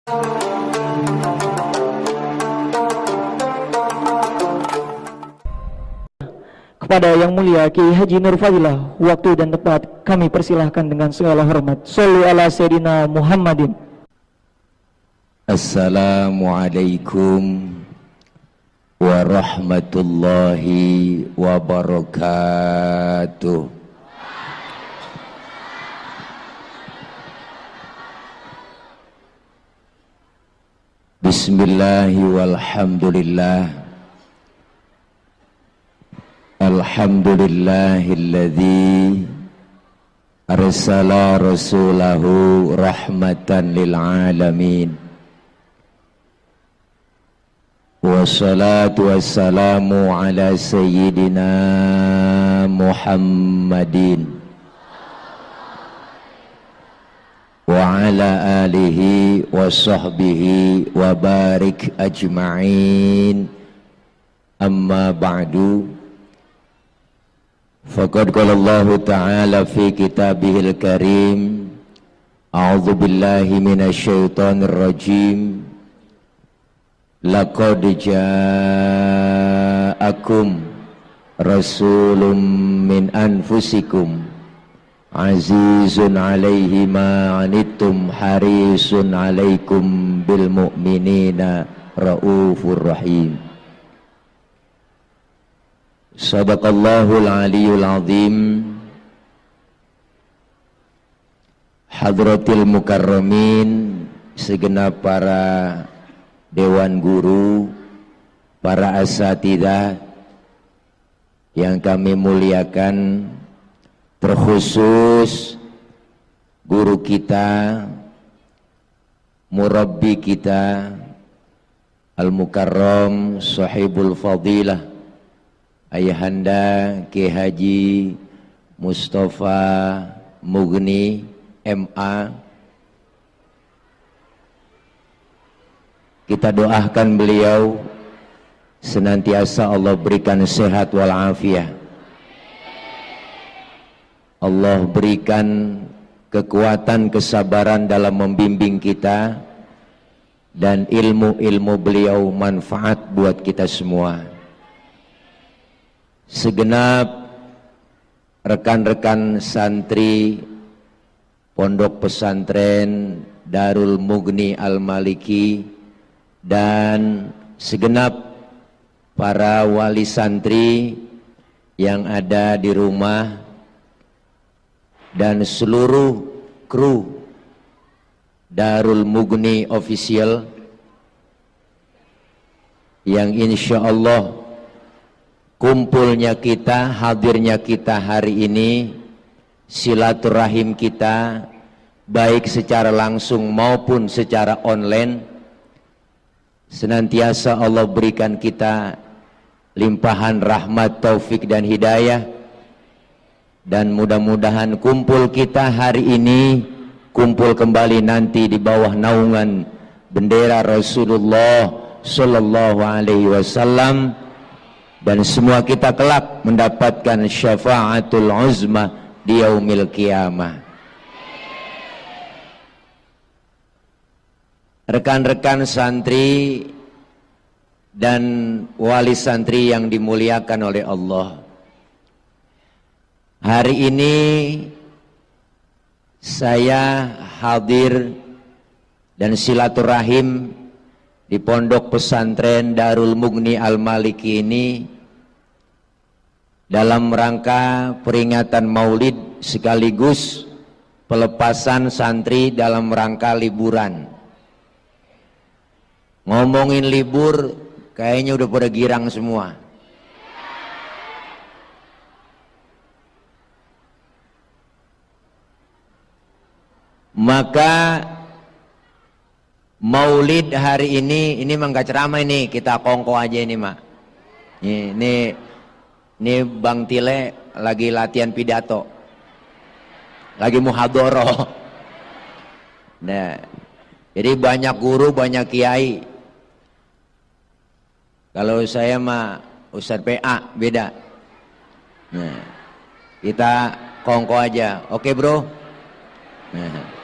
Kepada Yang Mulia Kiai Haji Nur Fadilah, waktu dan tempat kami persilahkan dengan segala hormat. Sholli ala Sayyidina Muhammadin. Assalamualaikum warahmatullahi wabarakatuh. Bismillahi walhamdulillah. Alhamdulillahilladzi arsala rasulahu rahmatan lil alamin. Wassalatu wassalamu ala sayyidina Muhammadin wa ala alihi wa sahbihi wa barik ajma'in. Amma ba'du. Faqad qala Allah Ta'ala fi kitabihil karim, a'udzu billahi minasyaitonir rajim. Laqad ja'akum rasulun min anfusikum azizun 'alaihi ma 'anittum harisun 'alaikum bil mu'minina raufur rahim. Sadaqallahul aliyul azim. Hadratil mukarramin, segenap para dewan guru, para asatidzah yang kami muliakan, terkhusus guru kita, murabbi kita, al-mukarram, sahibul fadilah, Ayahanda Kiai Haji Mustafa Mugni MA. Kita doakan beliau senantiasa Allah berikan sehat walafiat. Allah berikan kekuatan, kesabaran dalam membimbing kita, dan ilmu-ilmu beliau manfaat buat kita semua. Segenap rekan-rekan santri Pondok Pesantren Darul Mugni Al-Maliki dan segenap para wali santri yang ada di rumah dan seluruh kru Darul Mugni Official yang insya Allah kumpulnya kita, hadirnya kita hari ini, silaturahim kita baik secara langsung maupun secara online, senantiasa Allah berikan kita limpahan rahmat, taufik dan hidayah. Dan mudah-mudahan kumpul kita hari ini, kumpul kembali nanti di bawah naungan bendera Rasulullah Sallallahu Alaihi Wasallam, dan semua kita kelak mendapatkan syafaatul uzma di yaumil qiyamah. Rekan-rekan santri dan wali santri yang dimuliakan oleh Allah, hari ini saya hadir dan silaturahim di Pondok Pesantren Darul Mugni Al-Maliki ini dalam rangka peringatan Maulid sekaligus pelepasan santri dalam rangka liburan. Ngomongin libur kayaknya udah pada girang semua. Maka Maulid hari ini mah nggak ceramah, ini kita kongko aja ini mak. Ini Bang Tile lagi latihan pidato, lagi muhadoroh. Nah, jadi banyak guru, banyak kiai. Kalau saya mah Ustadz PA beda. Nah, kita kongko aja, oke bro. Nah.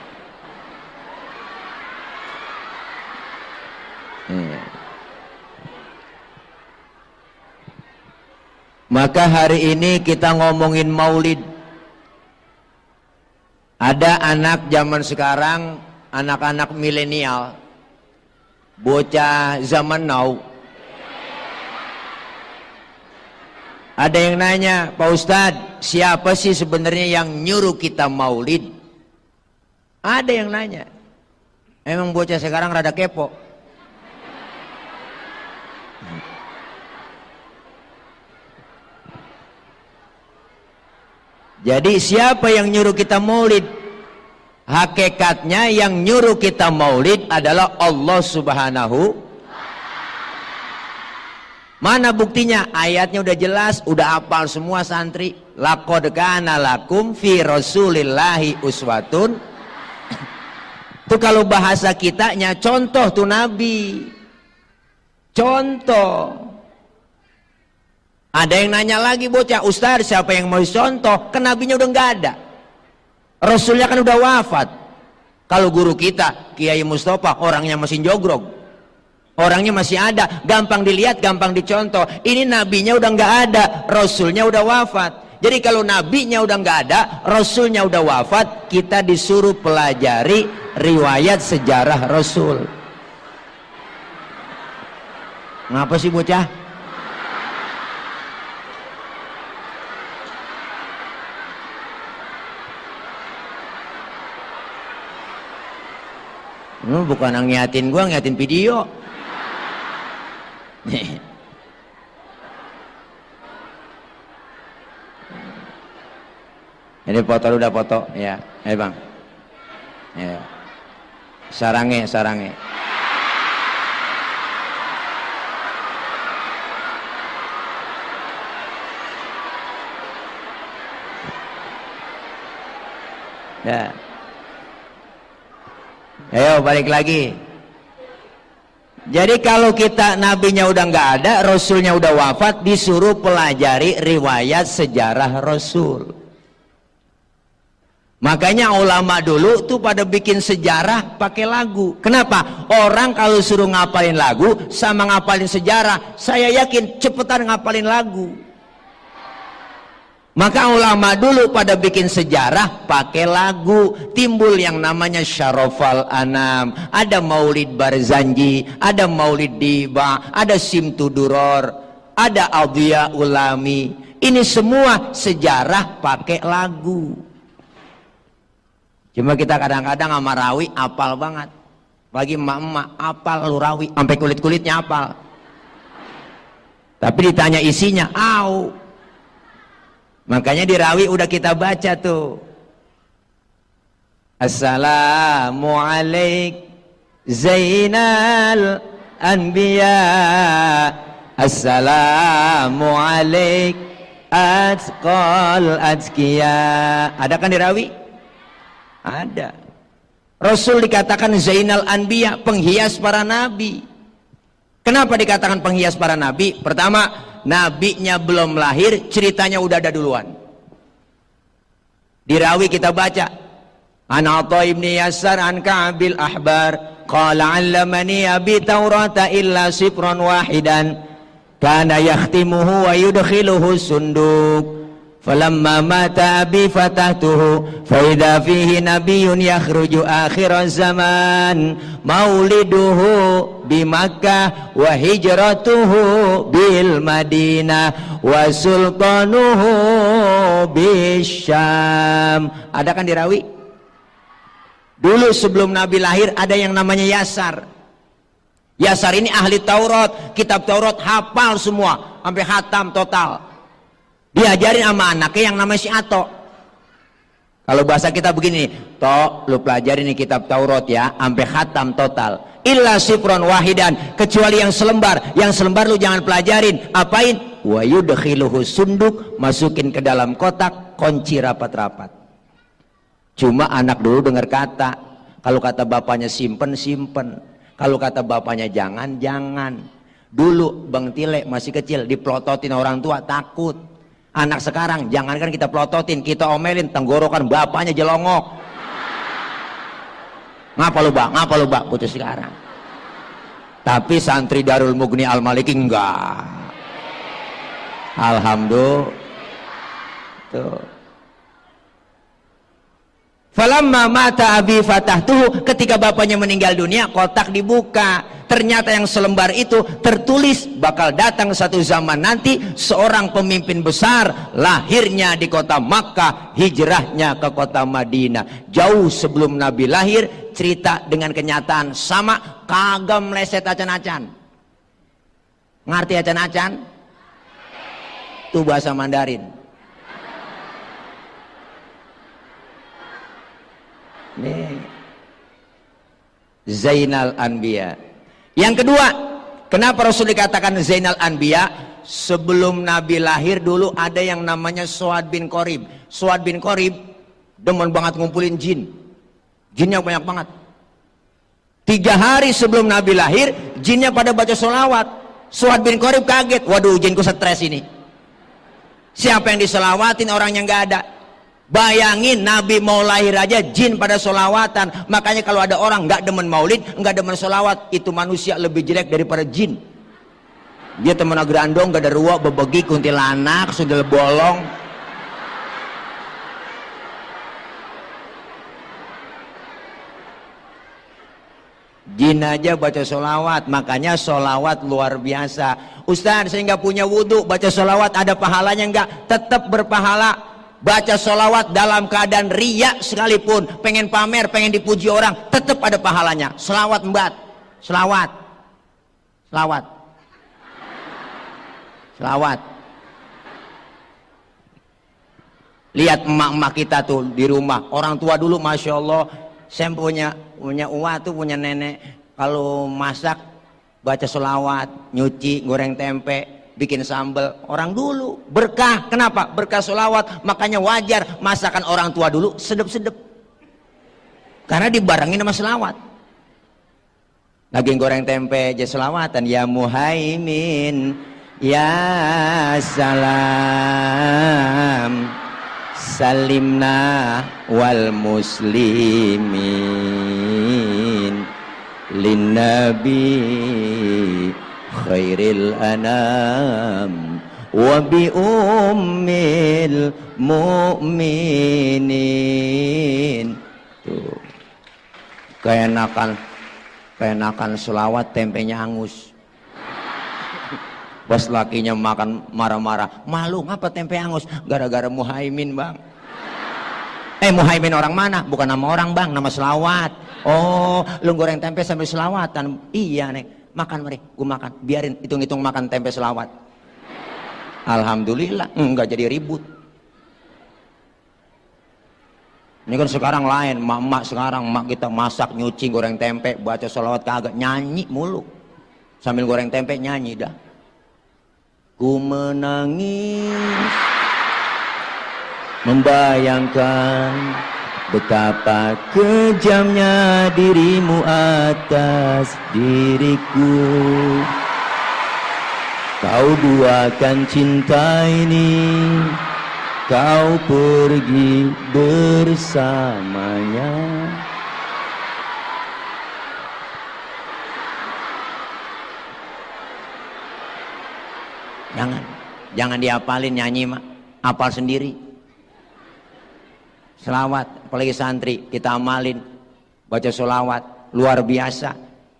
Maka hari ini kita ngomongin maulid. Ada anak zaman sekarang, anak-anak milenial, bocah zaman now. Ada yang nanya, Pak Ustadz, siapa sih sebenarnya yang nyuruh kita maulid? Ada yang nanya. Emang bocah sekarang rada kepo. Jadi siapa yang nyuruh kita maulid? Hakikatnya yang nyuruh kita maulid adalah Allah Subhanahu. Mana buktinya? Ayatnya udah jelas, udah hafal semua santri. Laqad kana lakum fi rasulillahi uswatun. Itu kalau bahasa kitanya contoh tuh Nabi. Contoh. Ada yang nanya lagi bocah, Ustaz siapa yang mau contoh? Kan nabinya udah nggak ada. Rasulnya kan udah wafat. Kalau guru kita, Kiai Mustafa, orangnya masih jogrok. Orangnya masih ada, gampang dilihat, gampang dicontoh. Ini nabinya udah nggak ada, Rasulnya udah wafat. Jadi kalau nabinya udah nggak ada, Rasulnya udah wafat, kita disuruh pelajari riwayat sejarah Rasul. Ngapa sih bocah? Lu bukan ngiatin gua, ngiatin video. Ini foto lu udah foto ya. Bang. Ya. Sarange. Ya. Ayo balik lagi. Jadi kalau kita nabinya udah nggak ada, Rasulnya udah wafat, disuruh pelajari riwayat sejarah Rasul. Makanya ulama dulu tuh pada bikin sejarah pakai lagu. Kenapa? Orang kalau suruh ngapalin lagu sama ngapalin sejarah, saya yakin cepetan ngapalin lagu. Maka ulama dulu pada bikin sejarah pakai lagu. Timbul yang namanya Syarafal Anam, ada Maulid Barzanji, ada Maulid Diba, ada Simtuduror, ada Adhiya Ulami. Ini semua sejarah pakai lagu. Cuma kita kadang-kadang sama rawi apal banget. Bagi emak-emak apal lu rawi, sampai kulit-kulitnya apal. Tapi ditanya isinya, au. Makanya di rawi udah kita baca tuh. Assalamualaikum Zainal Anbiya. Assalamualaikum Atqal Atqiya. Ada kan di rawi? Ada. Rasul dikatakan Zainal Anbiya, penghias para nabi. Kenapa dikatakan penghias para nabi? Pertama, nabinya belum lahir, ceritanya udah ada duluan. Di rawi kita baca, An Atha ibn Yasar an Ka'bil Ahbar qala 'allamani abi Taurata illa sifran wahidan kana yakhtimuhu wa yudkhiluhu sunduk. Falamma mata abi fatahtuhu fa idza fihi nabiyyun yakhruju akhir zaman mauliduhu bi Makkah wa hijratuhu bil Madinah wa sultanuhu bisyam. Ada kan di rawi? Dulu sebelum Nabi lahir ada yang namanya Yasar. Yasar ini ahli Taurat, kitab Taurat hafal semua sampai khatam total. Diajarin sama anaknya yang namanya si Ato. Kalau bahasa kita begini, Tok, lu pelajarin nih kitab Taurat ya, sampai khatam total. Illa sifron wahidan, kecuali yang selembar. Yang selembar lu jangan pelajarin. Apain? Wa yudkhiluhu sunduk, masukin ke dalam kotak, kunci rapat-rapat. Cuma anak dulu dengar kata. Kalau kata bapaknya simpen, simpen. Kalau kata bapaknya jangan, jangan. Dulu Bang Tile masih kecil, dipelototin orang tua, takut. Anak sekarang jangankan kita pelototin, kita omelin, tenggorokan bapaknya jelongok. Ngapa lu bang? Ngapa lu bang? Putus sekarang. Tapi santri Darul Mughni Al Maliki enggak. Alhamdulillah. Tuh. Falamma mata abi fatahtuhu, ketika bapaknya meninggal dunia, kotak dibuka. Ternyata yang selembar itu tertulis bakal datang satu zaman nanti seorang pemimpin besar, lahirnya di kota Makkah, hijrahnya ke kota Madinah. Jauh sebelum Nabi lahir, cerita dengan kenyataan sama, kagak meleset acan-acan. Ngerti acan-acan? Itu bahasa Mandarin. Nih. Zainal Anbiya. Yang kedua, kenapa Rasul dikatakan Zainal Anbiya? Sebelum Nabi lahir dulu ada yang namanya Suad bin Qorib. Suad bin Qorib demen banget ngumpulin jin. Jinnya banyak banget. 3 hari sebelum Nabi lahir, jinnya pada baca sholawat. Suad bin Qorib kaget, waduh jinku stres ini. Siapa yang diselawatin, orangnya nggak ada. Bayangin Nabi mau lahir aja jin pada sholawatan. Makanya kalau ada orang nggak demen maulid, nggak demen sholawat, itu manusia lebih jelek daripada jin. Dia temen agrandong, gak ada ruak, bebegi, kuntilanak, sundel bolong. Jin aja baca sholawat. Makanya sholawat luar biasa. Ustaz, saya nggak punya wudhu, baca sholawat ada pahalanya nggak? Tetap berpahala. Baca sholawat dalam keadaan riya sekalipun, pengen pamer, pengen dipuji orang, tetap ada pahalanya. Sholawat mbak, sholawat, sholawat, sholawat. Lihat emak-emak kita tuh di rumah, orang tua dulu, masya Allah. Saya punya uwa tuh, punya nenek, kalau masak baca sholawat, nyuci, goreng tempe, bikin sambal. Orang dulu berkah. Kenapa? Berkah sholawat. Makanya wajar masakan orang tua dulu sedep-sedep, karena dibarengin sama sholawat. Lagi goreng tempe aja sholawatan, ya muhaimin ya salam salimna wal muslimin lin nabi khairil anam wa bi ummil mu'minin. Tuh. Keenakan selawat, tempenya hangus. Pas lakinya makan marah-marah, malu ngapa tempe hangus? Gara-gara Muhaimin bang. Muhaimin orang mana? Bukan nama orang bang, nama selawat. Oh, lu goreng tempe sambil selawatan. Iya nek. Makan mari, gue makan, biarin hitung-hitung makan tempe selawat. Alhamdulillah, enggak jadi ribut. Ini kan sekarang lain, mak sekarang, mak kita masak, nyuci, goreng tempe, baca selawat kagak, nyanyi mulu. Sambil goreng tempe nyanyi dah. Ku menangis, membayangkan betapa kejamnya dirimu atas diriku. Kau duakan cinta ini, kau pergi bersamanya. Jangan dihafalin, nyanyi mak, hafal sendiri. Selawat, apalagi santri, kita amalin, baca sholawat, luar biasa,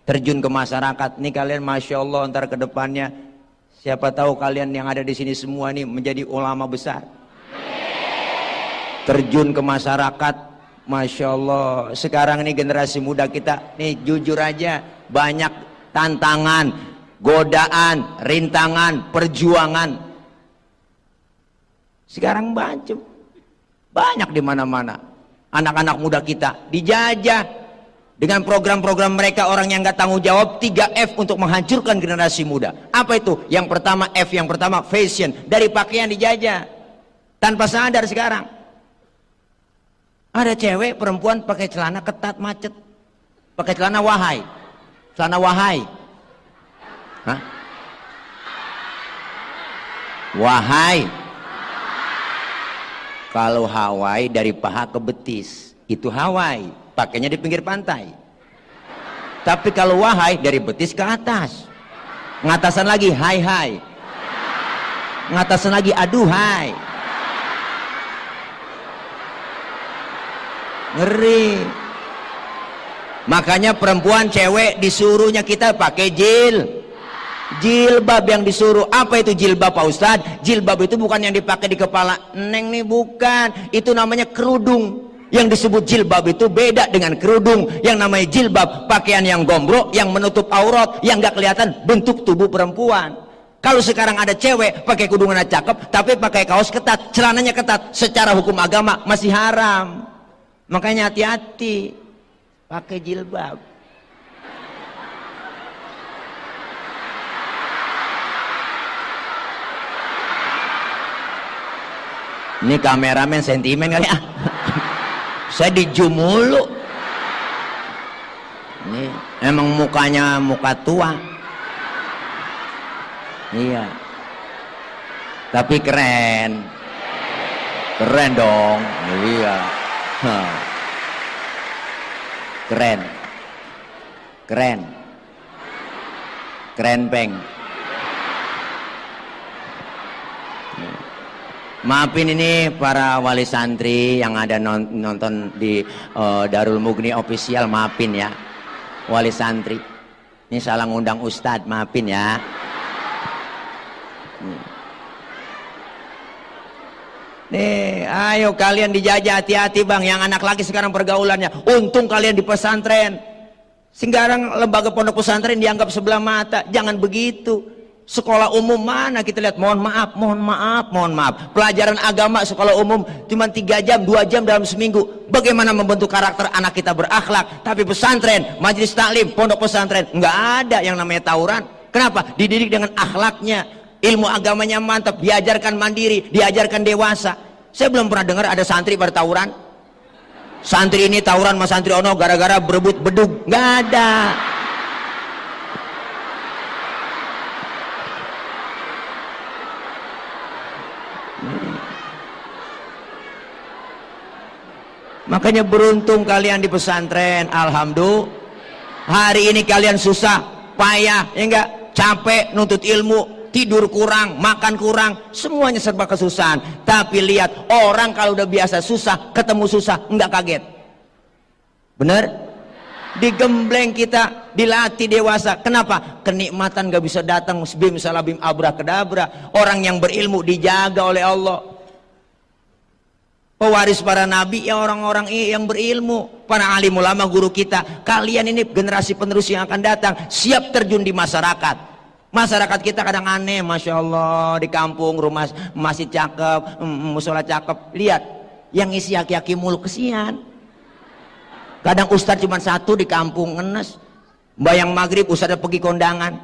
terjun ke masyarakat. Nih kalian masya Allah, ntar ke depannya, siapa tahu kalian yang ada di sini semua nih menjadi ulama besar. Terjun ke masyarakat, masya Allah. Sekarang ini generasi muda kita, nih jujur aja, banyak tantangan, godaan, rintangan, perjuangan. Sekarang banyak di mana-mana. Anak-anak muda kita dijajah dengan program-program mereka, orang yang nggak tanggung jawab. 3F untuk menghancurkan generasi muda. Apa itu? Yang pertama, F yang pertama, fashion. Dari pakaian dijajah tanpa sadar. Sekarang ada cewek perempuan pakai celana ketat macet, pakai celana wahai, celana wahai. Hah? Wahai. Kalau Hawaii dari paha ke betis, itu Hawaii, pakainya di pinggir pantai. Tapi kalau wahai dari betis ke atas. Ngatasan lagi hai hai. Ngatasan lagi aduhai. Ngeri. Makanya perempuan cewek disuruhnya kita pakai jilbab yang disuruh. Apa itu jilbab Pak Ustadz? Jilbab itu bukan yang dipakai di kepala neng nih, bukan. Itu namanya kerudung. Yang disebut jilbab itu beda dengan kerudung. Yang namanya jilbab pakaian yang gombrok, yang menutup aurat, yang gak kelihatan bentuk tubuh perempuan. Kalau sekarang ada cewek pakai kudungan cakep tapi pakai kaos ketat, celananya ketat, secara hukum agama masih haram. Makanya hati-hati pakai jilbab. Ini kameramen sentimen kali ya. Saya dijum mulu. Ini emang mukanya muka tua. Iya. Tapi keren. Keren dong. Iya. Keren. Keren. Keren peng. Maafin ini para wali santri yang ada nonton di Darul Mugni official, maafin ya wali santri. Ini salah ngundang ustadz, maafin ya. Nih, ayo kalian dijajah, hati-hati bang. Yang anak laki sekarang pergaulannya. Untung kalian di pesantren. Sekarang lembaga pondok pesantren dianggap sebelah mata. Jangan begitu. Sekolah umum mana kita lihat, mohon maaf. Pelajaran agama sekolah umum cuma 3 jam, 2 jam dalam seminggu. Bagaimana membentuk karakter anak kita berakhlak? Tapi pesantren, majelis taklim, pondok pesantren nggak ada yang namanya tawuran. Kenapa? Dididik dengan akhlaknya, ilmu agamanya mantap, diajarkan mandiri, diajarkan dewasa. Saya belum pernah dengar ada santri pada tawuran. Santri ini tawuran sama santri ono gara-gara berebut bedug, nggak ada. Makanya beruntung kalian di pesantren, alhamdulillah. Hari ini kalian susah, payah, ya enggak, capek nuntut ilmu, tidur kurang, makan kurang, semuanya serba kesusahan. Tapi lihat, orang kalau udah biasa susah, ketemu susah, enggak kaget. Bener? Digembleng kita, dilatih dewasa. Kenapa? Kenikmatan gak bisa datang bim salabim abrakadabra. Orang yang berilmu dijaga oleh Allah. Pewaris para nabi ya orang-orang yang berilmu, para alim ulama guru kita. Kalian ini generasi penerus yang akan datang, siap terjun di masyarakat. Masyarakat kita kadang aneh, masya Allah, di kampung rumah masih cakep, musola cakep. Lihat, yang isi aki-aki mulu, kesian. Kadang ustadz cuma 1 di kampung, ngenes. Bayang maghrib ustadz pergi kondangan,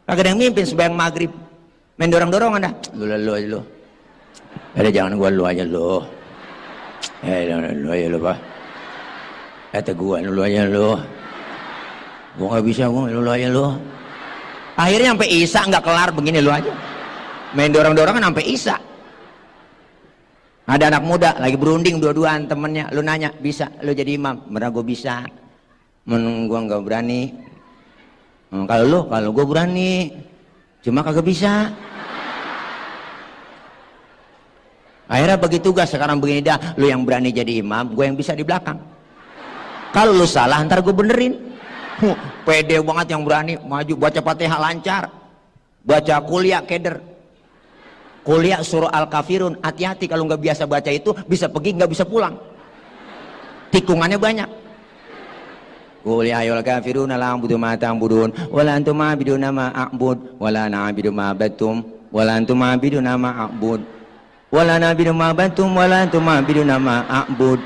kagak ada yang mimpin sembahyang maghrib, main dorong-dorongan dah. Lu aja lu. Jangan gua lu aja lu. Lu aja lu pak. Kata gua lu aja lu. Gua nggak bisa, gua lu aja lu. Akhirnya sampai isya nggak kelar begini lu aja. Main dorong-dorongan sampai isya. Ada anak muda lagi berunding dua-duaan temennya. Lu nanya, bisa lu jadi imam? Bener gua bisa. Gua nggak berani. Kalau gua berani. Cuma kagak bisa. Akhirnya bagi tugas, sekarang begini dah, lu yang berani jadi imam, gue yang bisa di belakang. Kalau lu salah ntar gue benerin. Pede banget yang berani maju, baca Fatihah lancar, baca kuliah keder, kuliah surah Al-Kafirun. Hati-hati kalau nggak biasa baca itu, bisa pergi nggak bisa pulang, tikungannya banyak. Kuliah ayol kafirun la a'budu ma ta'budun wala antum ma'buduna ma a'bud wala na'budu ma battum wala antum ma'buduna ma a'bud wala na'budu ma battum wala antum ma'buduna ma a'bud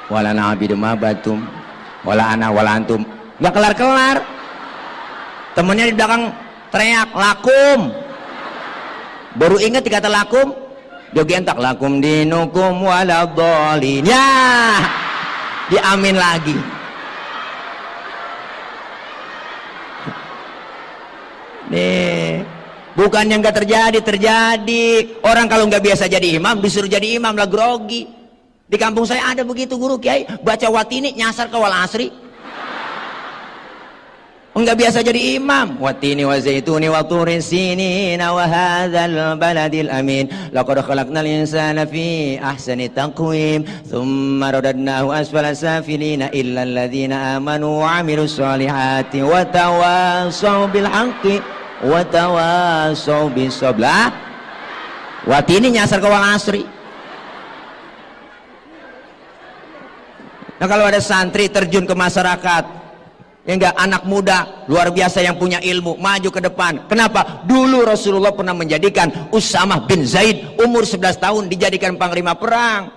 wala na'budu ma battum wala ana wala antum. Nggak kelar-kelar. Temennya di belakang teriak lakum, baru ingat dikata lakum, jogentak lakum dinukum waladhdallin, ya diamin lagi. Nih, bukan yang nggak terjadi. Orang kalau nggak biasa jadi imam disuruh jadi imam lah grogi. Di kampung saya ada begitu guru kiai baca watini nyasar ke wal asri. Enggak biasa jadi imam. Watini wa zaituni wa turi sinina wa hadzal baladil amin. Laqad khalaqnal insana fi ahsani taqwim. Tsumma radadnahu asfala safilina illa alladhina amanu wa 'amilus solihati wa tawassaw bil haqqi wa tawassaw bis sabr. Watini nyasar ke wal asri. Nah kalau ada santri terjun ke masyarakat, ya enggak, anak muda luar biasa yang punya ilmu maju ke depan. Kenapa? Dulu Rasulullah pernah menjadikan Usamah bin Zaid umur 11 tahun dijadikan panglima perang.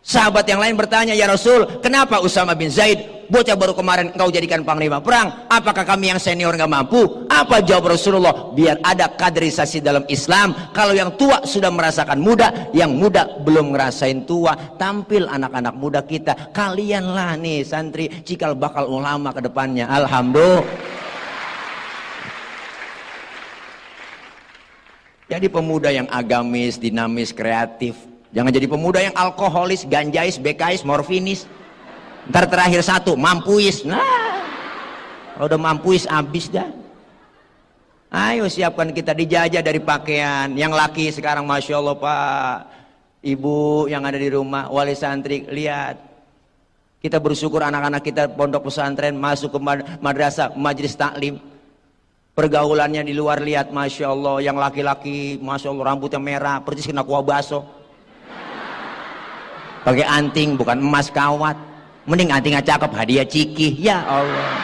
Sahabat yang lain bertanya, ya Rasul, kenapa Usamah bin Zaid, bocah baru kemarin engkau jadikan panglima perang? Apakah kami yang senior nggak mampu? Apa jawab Rasulullah? Biar ada kaderisasi dalam Islam. Kalau yang tua sudah merasakan muda, yang muda belum ngerasain tua. Tampil anak-anak muda kita. Kalianlah nih santri cikal bakal ulama ke depannya. Alhamdulillah. Jadi pemuda yang agamis, dinamis, kreatif. Jangan jadi pemuda yang alkoholis, ganjais, bekais, morfinis. Ntar terakhir satu, mampuis. Nah, kalau udah mampuis habis dah. Ayo siapkan kita, dijajah dari pakaian. Yang laki sekarang Masya Allah Pak, ibu yang ada di rumah, wali santri, lihat. Kita bersyukur anak-anak kita pondok pesantren masuk ke madrasah, majelis taklim. Pergaulannya di luar, lihat Masya Allah. Yang laki-laki Masya Allah rambutnya merah, persis kena kuah baso. Pakai anting bukan emas kawat, mending antingnya cakep hadiah cikih. Ya Allah,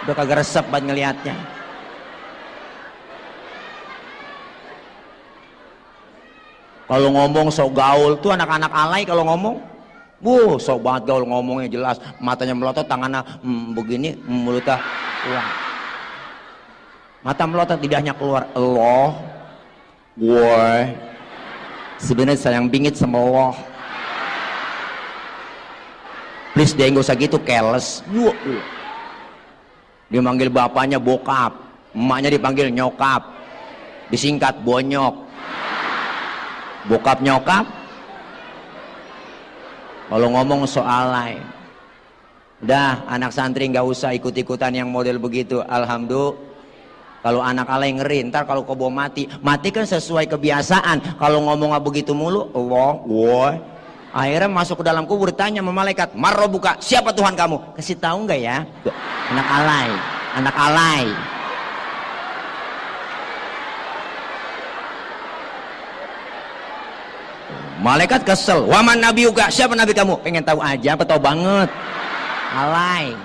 udah kagak resep banget ngelihatnya. Kalau ngomong sok gaul tuh anak-anak alay. Kalau ngomong sok banget gaul, ngomongnya jelas, matanya melotot, tangannya begini, mulutnya wah, mata melotot, lidahnya keluar. Allah, gue sebenarnya sayang bingit sama Allah. Please deh, nggak usah gitu, keles. Dia manggil bapaknya bokap, emaknya dipanggil nyokap, disingkat bonyok. Bokap nyokap. Kalau ngomong soal lain, udah anak santri nggak usah ikut-ikutan yang model begitu. Alhamdulillah. Kalau anak alay ngeri, ntar kalau kau bawa mati kan sesuai kebiasaan. Kalau ngomong begitu mulu, Allah, woi. Akhirnya masuk ke dalam kubur, tanya sama malaikat, marrobuka, siapa Tuhan kamu? Kasih tahu nggak ya? Anak alay, anak alay. Malaikat kesel, waman nabiuka, siapa nabi kamu? Pengen tahu aja, apa tahu banget? Alay.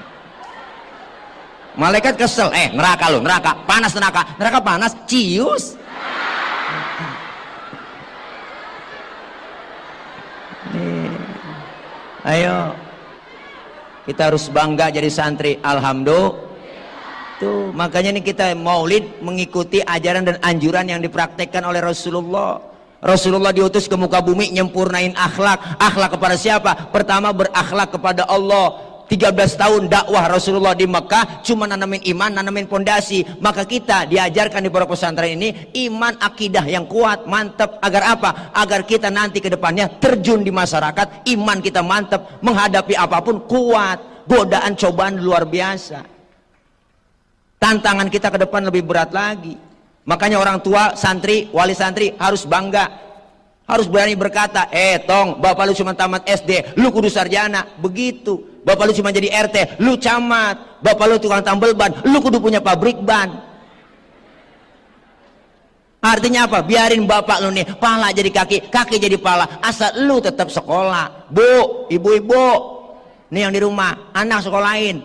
Malaikat kesel, neraka lo, neraka, panas neraka, neraka panas, cius. Ayo, kita harus bangga jadi santri. Alhamdulillah. Tuh, makanya nih kita maulid mengikuti ajaran dan anjuran yang dipraktekkan oleh Rasulullah. Rasulullah diutus ke muka bumi nyempurnain akhlak. Akhlak kepada siapa? Pertama berakhlak kepada Allah. 13 tahun dakwah Rasulullah di Mekah cuma nanamin iman, nanamin pondasi. Maka kita diajarkan di pondok pesantren ini iman, akidah yang kuat, mantap. Agar apa? Agar kita nanti ke depannya terjun di masyarakat, iman kita mantap, menghadapi apapun kuat. Godaan cobaan luar biasa. Tantangan kita ke depan lebih berat lagi. Makanya orang tua, santri, wali santri harus bangga, harus berani berkata, tong, bapak lu cuma tamat SD, lu kudu sarjana. Begitu. Bapak lu cuma jadi RT, lu camat. Bapak lu tukang tambal ban, lu kudu punya pabrik ban. Artinya apa? Biarin bapak lu nih pala jadi kaki, kaki jadi pala, asal lu tetap sekolah. Bu, ibu-ibu nih yang di rumah, anak sekolahin,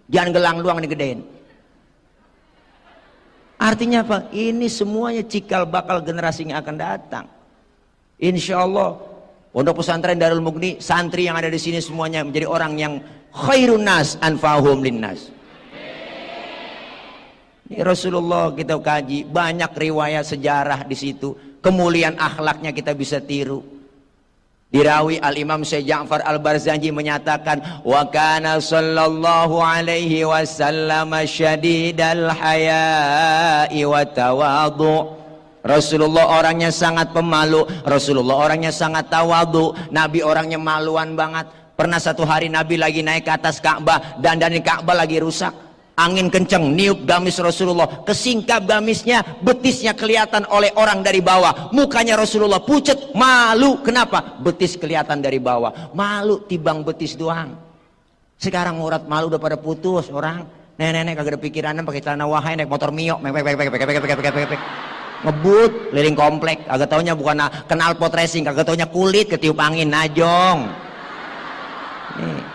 jangan gelang doang digedein. Artinya apa? Ini semuanya cikal bakal generasi yang akan datang. Insya Allah pondok pesantren Darul Mughni, santri yang ada di sini semuanya menjadi orang yang khairun nas anfa'uhum linnas. Ini Rasulullah kita kaji, banyak riwayat sejarah di situ, kemuliaan akhlaknya kita bisa tiru. Dirawi Al-Imam Syekh Ja'far Al-Barzanji menyatakan, wa kana sallallahu alaihi wasallam syadidal haya'i wa tawadhu. Rasulullah orangnya sangat pemalu, Rasulullah orangnya sangat tawadhu, Nabi orangnya maluan banget. Pernah satu hari Nabi lagi naik ke atas Ka'bah, dandanin Ka'bah lagi rusak. Angin kenceng, niup gamis Rasulullah, kesingkap gamisnya, betisnya kelihatan oleh orang dari bawah. Mukanya Rasulullah pucet, malu. Kenapa? Betis kelihatan dari bawah. Malu tibang betis doang. Sekarang urat malu udah pada putus orang. Nenek-nenek kagak ada pikirannya pakai celana wahai naik motor Mio, ngebut keliling komplek. Kagak taunya bukan knalpot racing, kagak taunya kulit ketiup angin najong. Nih.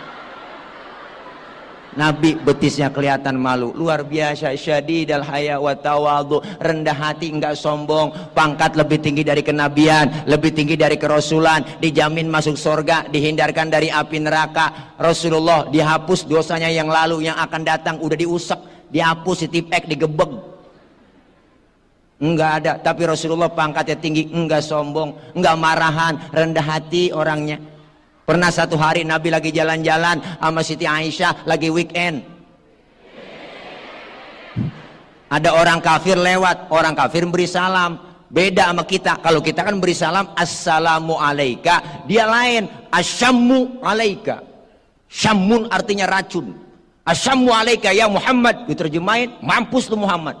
Nabi betisnya kelihatan malu, luar biasa, syadidal haya wa tawadhu, rendah hati, enggak sombong, pangkat lebih tinggi dari kenabian, lebih tinggi dari kerasulan, dijamin masuk surga, dihindarkan dari api neraka. Rasulullah dihapus dosanya yang lalu, yang akan datang udah diusap, dihapus, ditipek, digebeg. Enggak ada, tapi Rasulullah pangkatnya tinggi, enggak sombong, enggak marahan, rendah hati orangnya. Pernah satu hari Nabi lagi jalan-jalan sama Siti Aisyah, lagi weekend. Ada orang kafir lewat, orang kafir beri salam. Beda sama kita, kalau kita kan beri salam assalamu alaika, dia lain asyammu alaika. Syammun artinya racun. Asyammu alaika ya Muhammad, diterjemahin mampus lu Muhammad.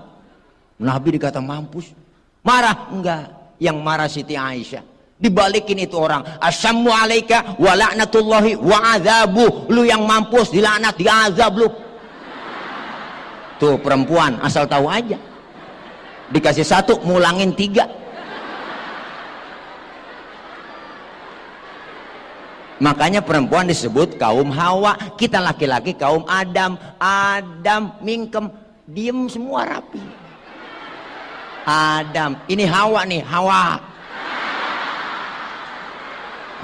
Nabi dikata mampus, marah? Enggak, yang marah Siti Aisyah. Dibalikin itu orang, asyammu alaika wa la'natullahi wa azabuh, lu yang mampus, dilaknat, diazab lu. Tuh perempuan asal tahu aja, dikasih satu mulangin tiga. Makanya perempuan disebut kaum Hawa, kita laki-laki kaum Adam. Adam mingkem, diem semua rapi. Adam, ini Hawa nih, Hawa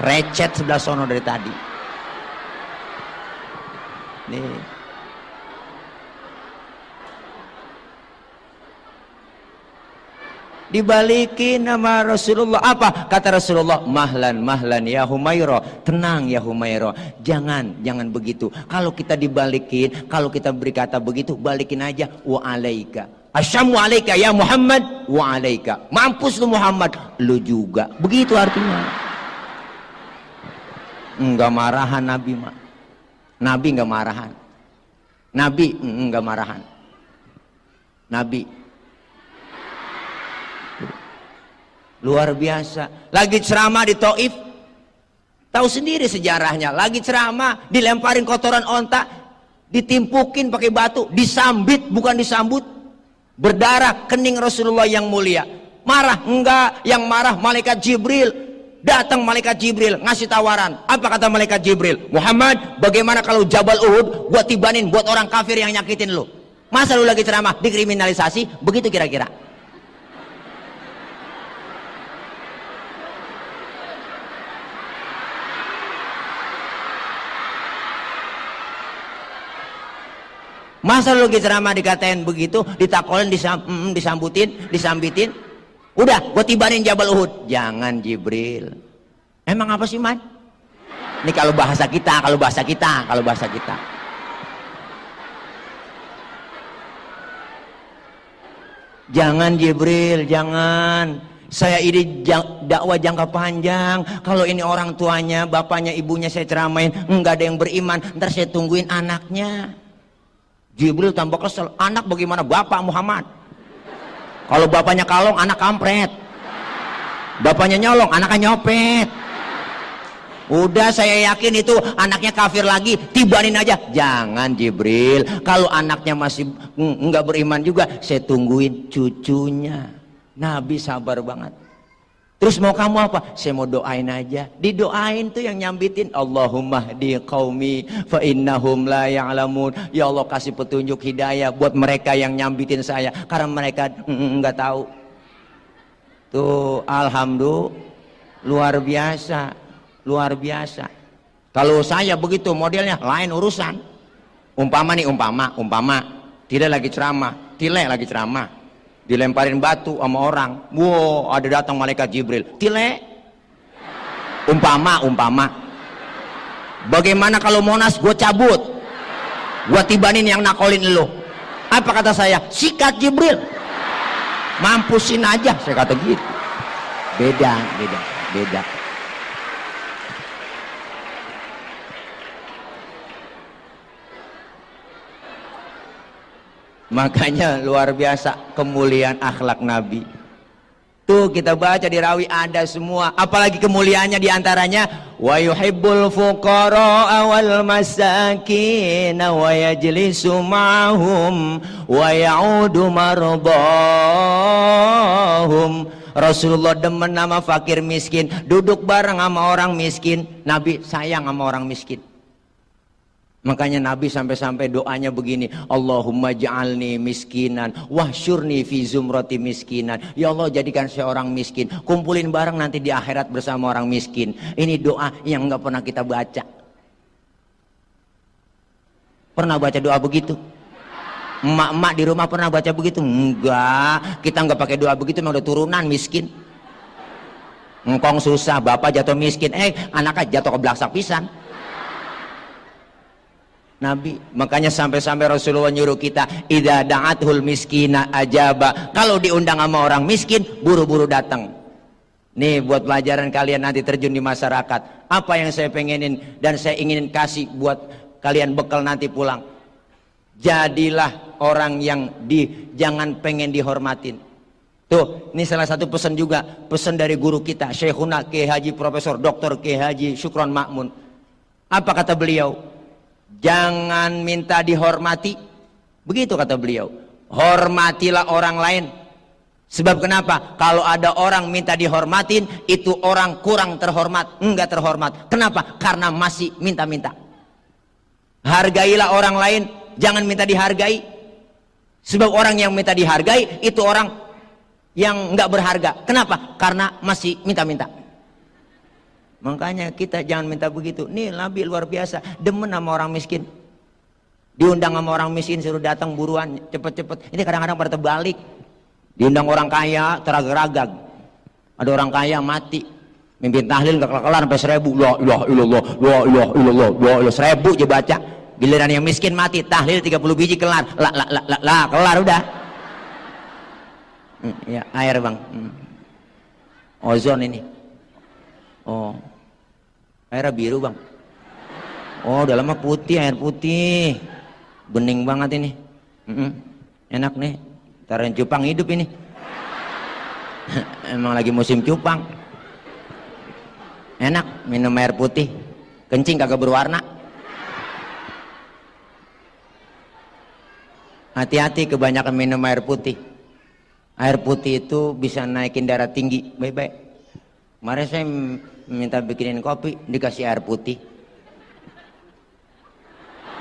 recet sebelah sono dari tadi. Nih. Dibalikin nama Rasulullah. Apa kata Rasulullah? Mahlan mahlan ya Humairah, tenang ya Humairah, jangan begitu. Kalau kita dibalikin, kalau kita berkata begitu, balikin aja wa alaika. Asyamu alaika ya Muhammad wa alaika. Mampus lu Muhammad, lu juga. Begitu artinya. Enggak marahan Nabi mah. Nabi enggak marahan. Nabi enggak marahan. Nabi luar biasa. Lagi ceramah di Taif, tahu sendiri sejarahnya. Lagi ceramah, dilemparin kotoran onta, ditimpukin pakai batu, disambit bukan disambut, berdarah kening Rasulullah yang mulia. Marah? Enggak, yang marah malaikat Jibril. Datang malaikat Jibril ngasih tawaran. Apa kata malaikat Jibril? Muhammad, bagaimana kalau Jabal Uhud gua tibanin buat orang kafir yang nyakitin lu? Masa lu lagi ceramah dikriminalisasi? Begitu kira-kira. Masa lu lagi ceramah dikatain begitu, ditakolin, disambitin? Udah, gue tibanin Jabal Uhud. Jangan Jibril. Emang apa sih man? Ini kalau bahasa kita. Jangan Jibril, jangan. Saya ini dakwah jangka panjang. Kalau ini orang tuanya, bapaknya, ibunya saya ceramain, enggak ada yang beriman, ntar saya tungguin anaknya. Jibril tambah kesel. Anak bagaimana? Bapak Muhammad. Kalau bapaknya kalong, anak kampret. Bapaknya nyolong, anaknya nyopet. Udah, saya yakin itu anaknya kafir lagi, tibanin aja. Jangan Jibril, kalau anaknya masih enggak beriman juga, saya tungguin cucunya. Nabi sabar banget. Terus mau kamu apa? Saya mau doain aja. Didoain tuh yang nyambitin, Allahumma hdi qaumi fa innahum la ya'lamun. Ya Allah, kasih petunjuk hidayah buat mereka yang nyambitin saya, karena mereka enggak tahu. Tuh alhamdulillah, luar biasa. Kalau saya begitu modelnya lain urusan. Umpama tidak lagi ceramah, dilemparin batu sama orang, wow, ada datang malaikat Jibril, tile. Umpama bagaimana kalau Monas gue cabut, gue tibanin yang nakolin lo? Apa kata saya? Sikat Jibril, mampusin aja, saya kata gitu. Beda. Makanya luar biasa kemuliaan akhlak Nabi. Tuh kita baca di rawi ada semua. Apalagi kemuliaannya diantaranya wa yuhibbul fuqara wal masakin wa yajlisu ma'hum wa ya'udu mardahum. Rasulullah demen sama fakir miskin, duduk bareng sama orang miskin. Nabi sayang sama orang miskin. Makanya Nabi sampai-sampai doanya begini, Allahumma ja'alni miskinan wahsyurni fi zumrati miskinan. Ya Allah, jadikan saya orang miskin, kumpulin bareng nanti di akhirat bersama orang miskin. Ini doa yang nggak pernah kita baca. Pernah baca doa begitu? Emak-emak di rumah pernah baca begitu? Enggak, kita nggak pakai doa begitu, memang udah turunan miskin. Engkong susah, bapak jatuh miskin, anaknya jatuh ke belaksak pisan. Nabi, makanya sampai-sampai Rasulullah nyuruh kita, idza da'athul miskina ajaba. Kalau diundang sama orang miskin, buru-buru datang. Nih buat pelajaran kalian nanti terjun di masyarakat. Apa yang saya pengenin dan saya ingin kasih buat kalian bekal nanti pulang. Jadilah orang yang jangan pengen dihormatin. Tuh, ini salah satu pesan juga, pesan dari guru kita, Syekhuna Kiai Haji Profesor Dr. Kiai Haji Syukron Ma'mun. Apa kata beliau? Jangan minta dihormati. Begitu kata beliau. Hormatilah orang lain. Sebab kenapa? Kalau ada orang minta dihormatin, itu orang kurang terhormat, enggak terhormat. Kenapa? Karena masih minta-minta. Hargailah orang lain, jangan minta dihargai. Sebab orang yang minta dihargai, itu orang yang enggak berharga. Kenapa? Karena masih minta-minta. Makanya kita jangan minta begitu. Nih Nabi luar biasa, demen sama orang miskin. Diundang sama orang miskin, suruh datang buruan, cepet-cepet. Ini kadang-kadang pada terbalik. Diundang orang kaya, teragak-ragag. Ada orang kaya mati, mimpin tahlil gak kelar sampai 1000. La ilaha illallah, la ilaha illallah, la ilaha 1000 aja baca. Giliran yang miskin mati, tahlil 30 biji kelar. La kelar udah. Ya air bang. Ozon ini. Oh, airnya biru bang. Oh, dalamnya putih, air putih, bening banget ini. Enak nih, taruhin cupang hidup ini. Emang lagi musim cupang. Enak minum air putih, kencing kagak berwarna. Hati-hati kebanyakan minum air putih. Air putih itu bisa naikin darah tinggi. Baik-baik. Kemarin saya minta bikinin kopi, dikasih air putih.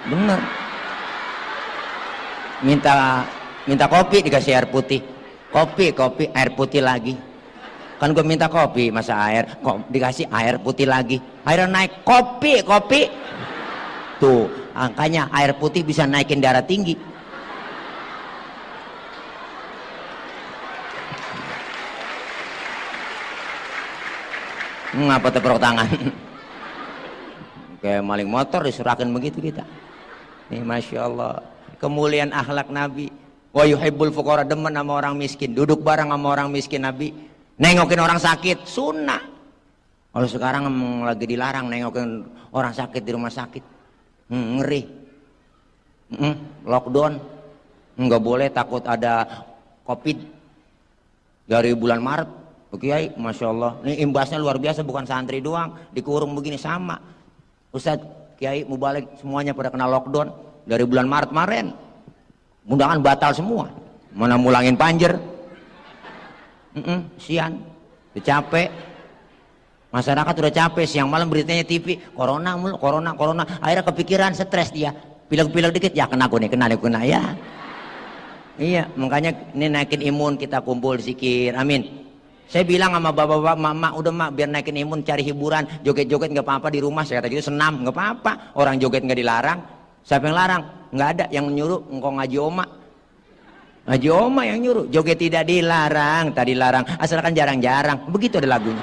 Bener. Minta kopi, dikasih air putih. Kopi, air putih lagi. Kan gue minta kopi, masa air, kok dikasih air putih lagi. Airnya naik, kopi. Tuh, angkanya air putih bisa naikin darah tinggi. Ngapa tepuk tangan? Kayak maling motor disurakin begitu kita. Nih Masya Allah, kemuliaan akhlak Nabi. Wa yuhibbul fuqara, demen sama orang miskin, duduk bareng sama orang miskin. Nabi nengokin orang sakit, sunnah. Kalau sekarang lagi dilarang nengokin orang sakit di rumah sakit. Ngeri. Lockdown, nggak boleh, takut ada COVID dari bulan Maret. Kiai, Masya Allah, ini imbasnya luar biasa, bukan santri doang, dikurung begini sama. Ustadz, Kiai mau balik, semuanya pada kena lockdown dari bulan Maret kemarin. Mudah-mudahan batal semua. Mana mulangin panjer. Sian, udah capek. Masyarakat udah capek, siang malam beritanya TV, corona mulu, corona. Akhirnya kepikiran, stres dia. Pilek-pilek dikit, ya kena ya. Iya, makanya ini naikin imun, kita kumpul zikir, amin. Saya bilang sama bapak-bapak, mama, udah mak, biar naikin imun, cari hiburan, joget-joget nggak apa-apa di rumah. Saya kata gitu, senam nggak apa-apa, orang joget nggak dilarang. Siapa yang larang? Nggak ada, yang nyuruh engkau ngaji oma. Ngaji oma yang nyuruh, joget tidak dilarang, tadi larang, asalkan jarang-jarang. Begitu ada lagunya.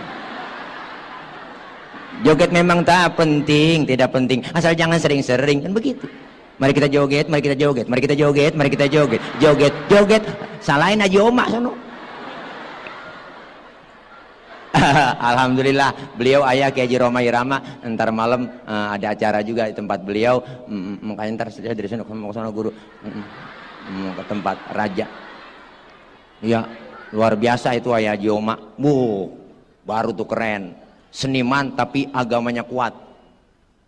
Joget memang tak penting, tidak penting, asal jangan sering-sering, kan begitu. Mari kita joget, mari kita joget, mari kita joget, mari kita joget, joget, salahin Haji Oma sono. Alhamdulillah beliau ayah Kiai Haji Roma Irama, ntar malam ada acara juga di tempat beliau, makanya ntar saya dari sana mau ke sana guru. ke tempat raja. Ya, luar biasa itu Ayah Haji Oma. Baru tuh keren. Seniman tapi agamanya kuat.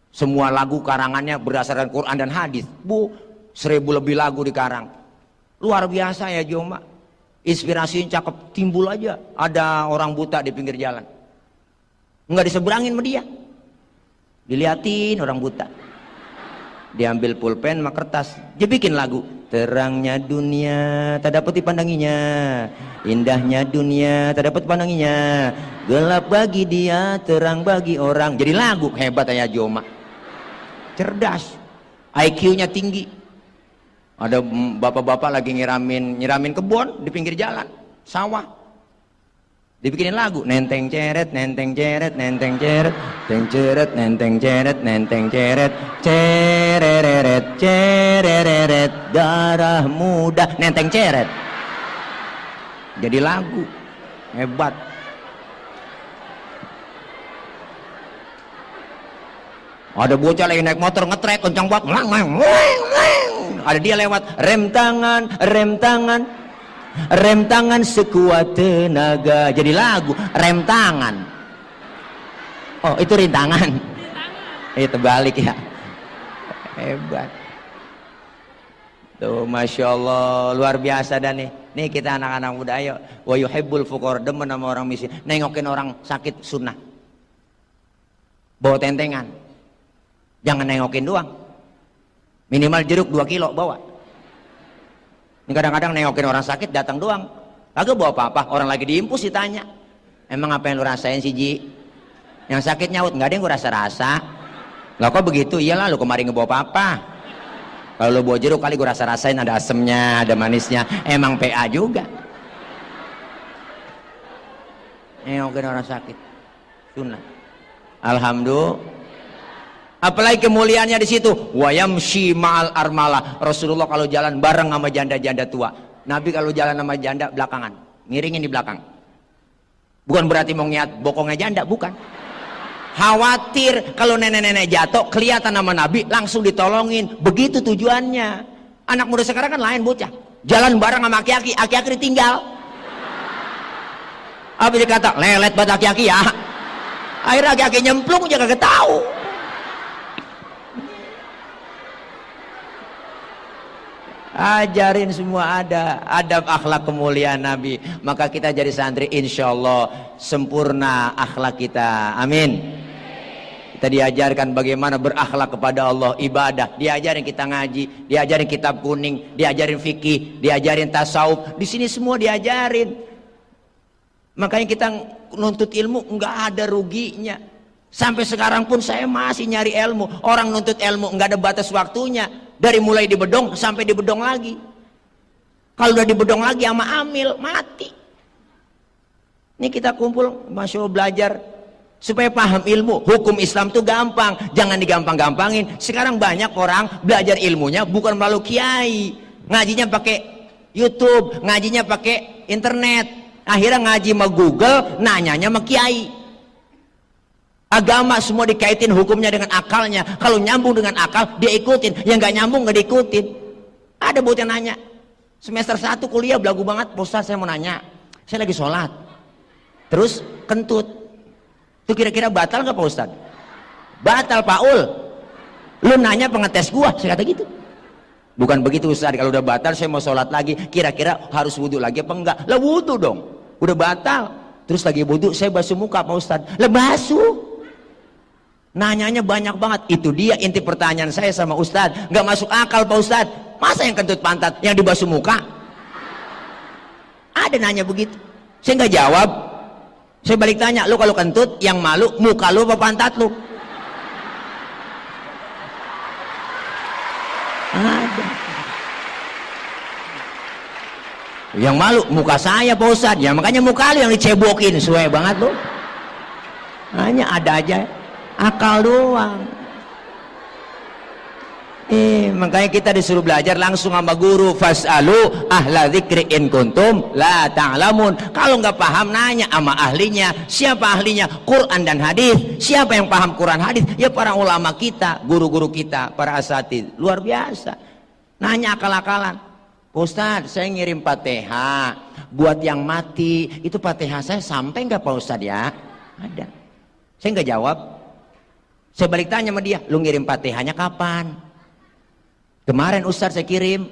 Semua lagu karangannya berdasarkan Quran dan hadis. 1000 lebih lagu dikarang. Luar biasa ya Haji Oma. Inspirasinya cakep, timbul aja. Ada orang buta di pinggir jalan. Nggak diseberangin sama dia. Diliatin orang buta. Diambil pulpen sama kertas, dia bikin lagu. Terangnya dunia tak dapat dipandanginya, indahnya dunia tak dapat dipandanginya, gelap bagi dia, terang bagi orang. Jadi lagu. Hebat ya Joma, cerdas, IQ-nya tinggi. Ada bapak-bapak lagi nyiramin kebun di pinggir jalan, sawah. Dibikinin lagu, nenteng ceret, nenteng ceret, nenteng ceret, nenteng ceret, nenteng ceret, nenteng ceret, cereret, cereret, darah muda, nenteng ceret. Jadi lagu, hebat. Ada bocah lagi naik motor ngetrek kencang banget, ada dia lewat, rem tangan, rem tangan. Rem tangan sekuat tenaga. Jadi lagu, rem tangan. Oh itu rintangan. Itu balik ya. Hebat. Tuh Masya Allah, luar biasa dan nih kita anak-anak muda, ayo. Wa yuhibbul fuqara, demen sama orang miskin. Nengokin orang sakit sunnah. Bawa tentengan. Jangan nengokin doang. Minimal jeruk 2 kilo bawa. Ini kadang-kadang nengokin orang sakit datang doang, kagak bawa apa-apa. Orang lagi diimpus ditanya, emang apa yang lu rasain sih Ji? Yang sakit nyaut, nggak ada yang gue rasa-rasa. Lah kok begitu? Iyalah lu kemarin ngebawa apa-apa. Kalau lu bawa jeruk kali gue rasa-rasain, ada asemnya, ada manisnya. Emang PA juga. Nengokin orang sakit, sunnah. Alhamdulillah. Apalagi kemuliaannya di situ. Wayamshi ma'al armalah. Rasulullah kalau jalan bareng sama janda-janda tua. Nabi kalau jalan sama janda belakangan, miringin di belakang. Bukan berarti mau ngiat bokongnya janda, bukan. Khawatir kalau nenek-nenek jatuh kelihatan sama Nabi, langsung ditolongin. Begitu tujuannya. Anak muda sekarang kan lain bocah. Jalan bareng sama aki-aki, aki-aki ditinggal. Apa dia kata? Lelet buat aki-aki ya. Akhirnya aki-aki nyemplung aja kagak tahu. Ajarin semua ada adab akhlak kemuliaan Nabi, maka kita jadi santri insya Allah sempurna akhlak kita, amin. Kita diajarkan bagaimana berakhlak kepada Allah, ibadah, diajarin kita ngaji, diajarin kitab kuning, diajarin fikih, diajarin tasawuf, di sini semua diajarin. Makanya kita nuntut ilmu nggak ada ruginya. Sampai sekarang pun saya masih nyari ilmu. Orang nuntut ilmu nggak ada batas waktunya. Dari mulai di bedong sampai di bedong lagi. Kalau udah di bedong lagi sama amil mati. Ini kita kumpul, Masya Allah, belajar supaya paham ilmu. Hukum Islam tuh gampang, jangan digampang-gampangin. Sekarang banyak orang belajar ilmunya bukan melalui kiai, ngajinya pakai YouTube, ngajinya pakai internet. Akhirnya ngaji sama Google, nanyanya sama kiai. Agama semua dikaitin hukumnya dengan akalnya. Kalau nyambung dengan akal dia ikutin, yang nggak nyambung nggak diikutin. Ada bocah nanya, semester 1 kuliah belagu banget, Pak Ustaz saya mau nanya, saya lagi sholat terus kentut, itu kira-kira batal nggak Pak Ustaz? Batal Pak Ul, lu nanya pengetes gua, saya kata gitu. Bukan begitu Ustaz, kalau udah batal saya mau sholat lagi, kira-kira harus wudhu lagi apa enggak? Lah wudhu dong, udah batal terus lagi wudhu saya basuh muka Pak Ustaz, lah basuh. Nanyanya banyak banget. Itu dia inti pertanyaan saya sama Ustadz. Nggak masuk akal Pak Ustadz. Masa yang kentut pantat, yang dibasuh muka? Ada nanya begitu. Saya nggak jawab. Saya balik tanya, lu kalau kentut yang malu muka lu apa pantat lu? Ada. Yang malu muka saya Pak Ustadz. Ya makanya muka lu yang dicebokin. Sesuai banget lu. Hanya ada aja. Akal doang. Makanya kita disuruh belajar langsung sama guru. Fas'alu ahla dzikri in kuntum la ta'lamun. Kalau nggak paham nanya sama ahlinya. Siapa ahlinya? Quran dan hadis. Siapa yang paham Quran hadis? Ya para ulama kita, guru-guru kita, para asatidz. Luar biasa. Nanya akal-akalan. Pak Ustadz, saya ngirim Fatihah buat yang mati. Itu Fatihah saya sampai nggak Pak Ustadz ya? Ada. Saya nggak jawab. Saya balik tanya sama dia, lu ngirim Fatihahnya kapan? Kemarin Ustadz saya kirim.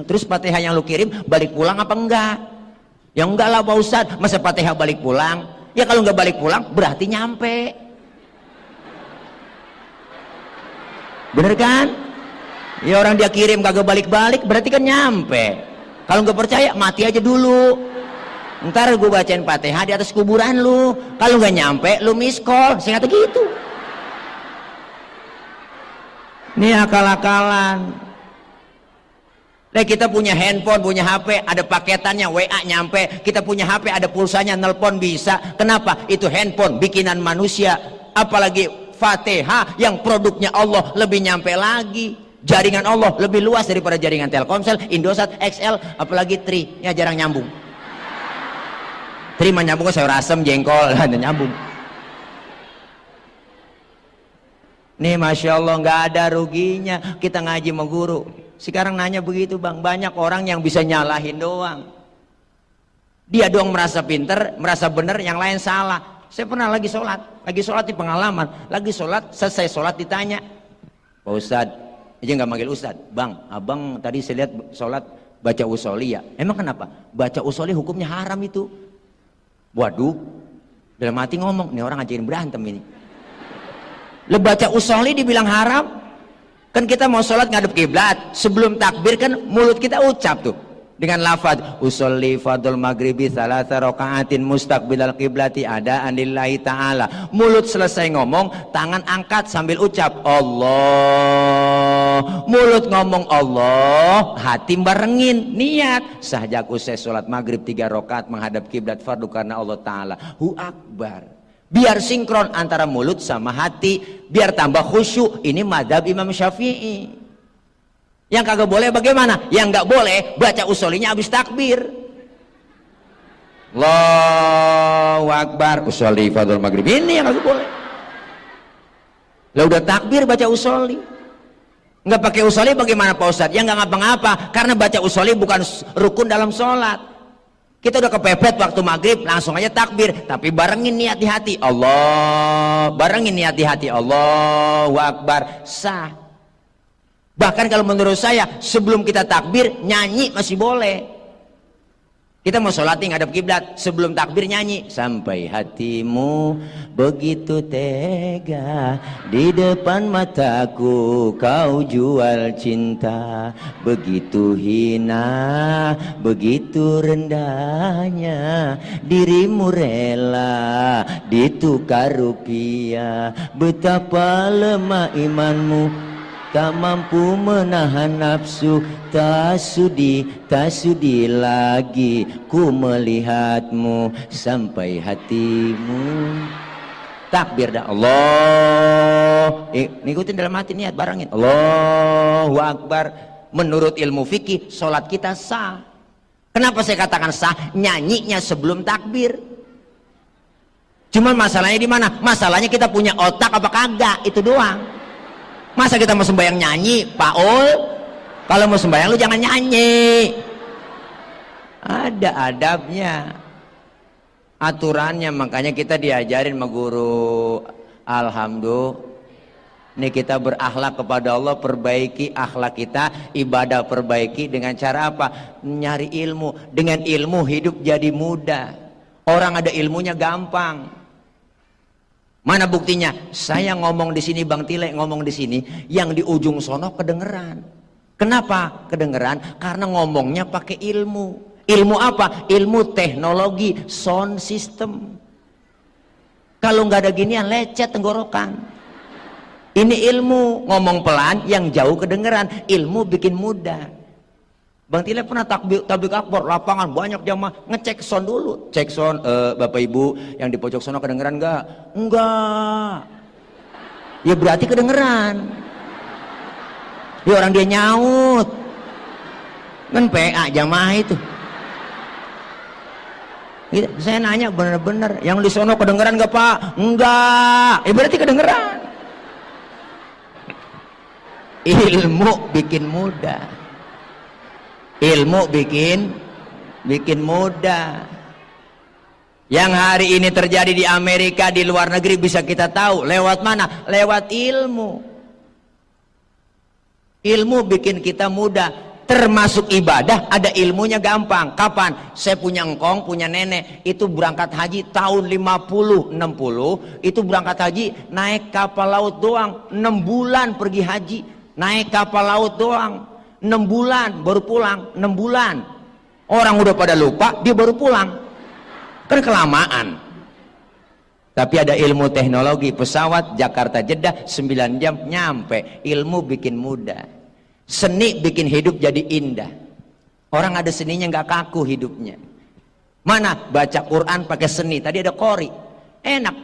Terus Fatihah yang lu kirim balik pulang apa enggak? Ya enggak lah Pak Ustadz, masa Fatihah balik pulang? Ya kalau nggak balik pulang berarti nyampe. Bener kan? Ya orang dia kirim kagak balik-balik berarti kan nyampe. Kalau nggak percaya mati aja dulu. Ntar gue bacain Fatihah di atas kuburan lu. Kalau nggak nyampe lu miss call. Saya kata gitu. Ini akal-akalan. Kita punya handphone, punya HP, ada paketannya, WA nyampe. Kita punya HP, ada pulsanya, nelpon bisa. Kenapa? Itu handphone bikinan manusia. Apalagi Fatihah yang produknya Allah lebih nyampe lagi. Jaringan Allah lebih luas daripada jaringan Telkomsel, Indosat, XL, apalagi Tri. Ya jarang nyambung. Tri mah nyambung sayur asem, jengkol, dan nyambung. Nih Masya Allah nggak ada ruginya kita ngaji sama guru. Sekarang nanya begitu bang, banyak orang yang bisa nyalahin doang. Dia doang merasa pinter, merasa bener, yang lain salah. Saya pernah lagi sholat di pengalaman, lagi sholat, selesai sholat ditanya, Pak Ustadz, aja nggak manggil Ustadz, bang, abang tadi saya lihat sholat baca usoli ya, emang kenapa? Baca usoli hukumnya haram itu. Waduh, dalam hati ngomong, nih orang ngajarin berantem ini. Lo baca usoli dibilang haram? Kan kita mau sholat ngadep kiblat, sebelum takbir kan mulut kita ucap tuh dengan lafaz usolli fardul maghribi salasa rakaatin mustaqbilal qiblati adaan lillahi ta'ala. Mulut selesai ngomong, tangan angkat sambil ucap Allah. Mulut ngomong Allah, hati barengin niat sahjak usai sholat maghrib 3 rakaat menghadap kiblat fardu karena Allah Ta'ala. Hu akbar. Biar sinkron antara mulut sama hati, biar tambah khusyuk. Ini madhab Imam Syafi'i. Yang kagak boleh bagaimana? Yang nggak boleh baca usolinya habis takbir. Allahu Akbar, usoli fardul maghrib. Ini yang kagak boleh. Lah udah takbir baca usoli. Nggak pakai usoli bagaimana Pak Ustadz? Ya nggak ngapa-ngapa, karena baca usoli bukan rukun dalam sholat. Kita udah kepepet waktu maghrib, langsung aja takbir, tapi barengin niat di hati Allah, barengin niat di hati Allahu Akbar, sah. Bahkan kalau menurut saya sebelum kita takbir nyanyi masih boleh. Kita mau sholat nih ngadep kiblat, sebelum takbir nyanyi sampai hatimu begitu tega di depan mataku kau jual cinta, begitu hina begitu rendahnya dirimu rela ditukar rupiah, betapa lemah imanmu tak mampu menahan nafsu, tak sudi lagi ku melihatmu sampai hatimu. Takbir dah Allah. Ngikutin dalam hati niat barengin. Allahu Akbar. Menurut ilmu fikih, sholat kita sah. Kenapa saya katakan sah? Nyanyinya sebelum takbir. Cuman masalahnya di mana? Masalahnya kita punya otak apa kagak? Itu doang. Masa kita mau sembahyang nyanyi, Paul? Kalau mau sembahyang lu jangan nyanyi. Ada adabnya, aturannya. Makanya kita diajarin sama guru. Alhamdulillah. Ini kita berakhlak kepada Allah, perbaiki akhlak kita, ibadah perbaiki dengan cara apa? Nyari ilmu. Dengan ilmu hidup jadi mudah. Orang ada ilmunya gampang. Mana buktinya? Saya ngomong di sini, Bang Tile ngomong di sini, yang di ujung sono kedengeran. Kenapa kedengeran? Karena ngomongnya pakai ilmu. Ilmu apa? Ilmu teknologi, sound system. Kalau nggak ada ginian lecet tenggorokan. Ini ilmu, ngomong pelan yang jauh kedengeran. Ilmu bikin mudah. Bang Tile pernah tablik akbar lapangan banyak jamaah, ngecek sound dulu, cek sound. Bapak Ibu yang di pojok sono kedengeran nggak? Enggak. Ya berarti kedengeran. Ya orang dia nyaut kan PA jamaah itu. Gitu. Saya nanya bener-bener, yang di sono kedengeran nggak Pak? Enggak. Ya berarti kedengeran. Ilmu bikin mudah. Ilmu bikin mudah. Yang hari ini terjadi di Amerika, di luar negeri bisa kita tahu lewat mana? Lewat ilmu. Ilmu bikin kita mudah. Termasuk ibadah, ada ilmunya gampang. Kapan? Saya punya engkong, punya nenek, itu berangkat haji tahun 50, 60, itu berangkat haji naik kapal laut doang, 6 bulan pergi haji, naik kapal laut doang, 6 bulan baru pulang, 6 bulan. Orang udah pada lupa, dia baru pulang. Kan kelamaan. Tapi ada ilmu teknologi, pesawat Jakarta Jeddah 9 jam nyampe. Ilmu bikin mudah. Seni bikin hidup jadi indah. Orang ada seninya nggak kaku hidupnya. Mana? Baca Quran pakai seni. Tadi ada qori, enak.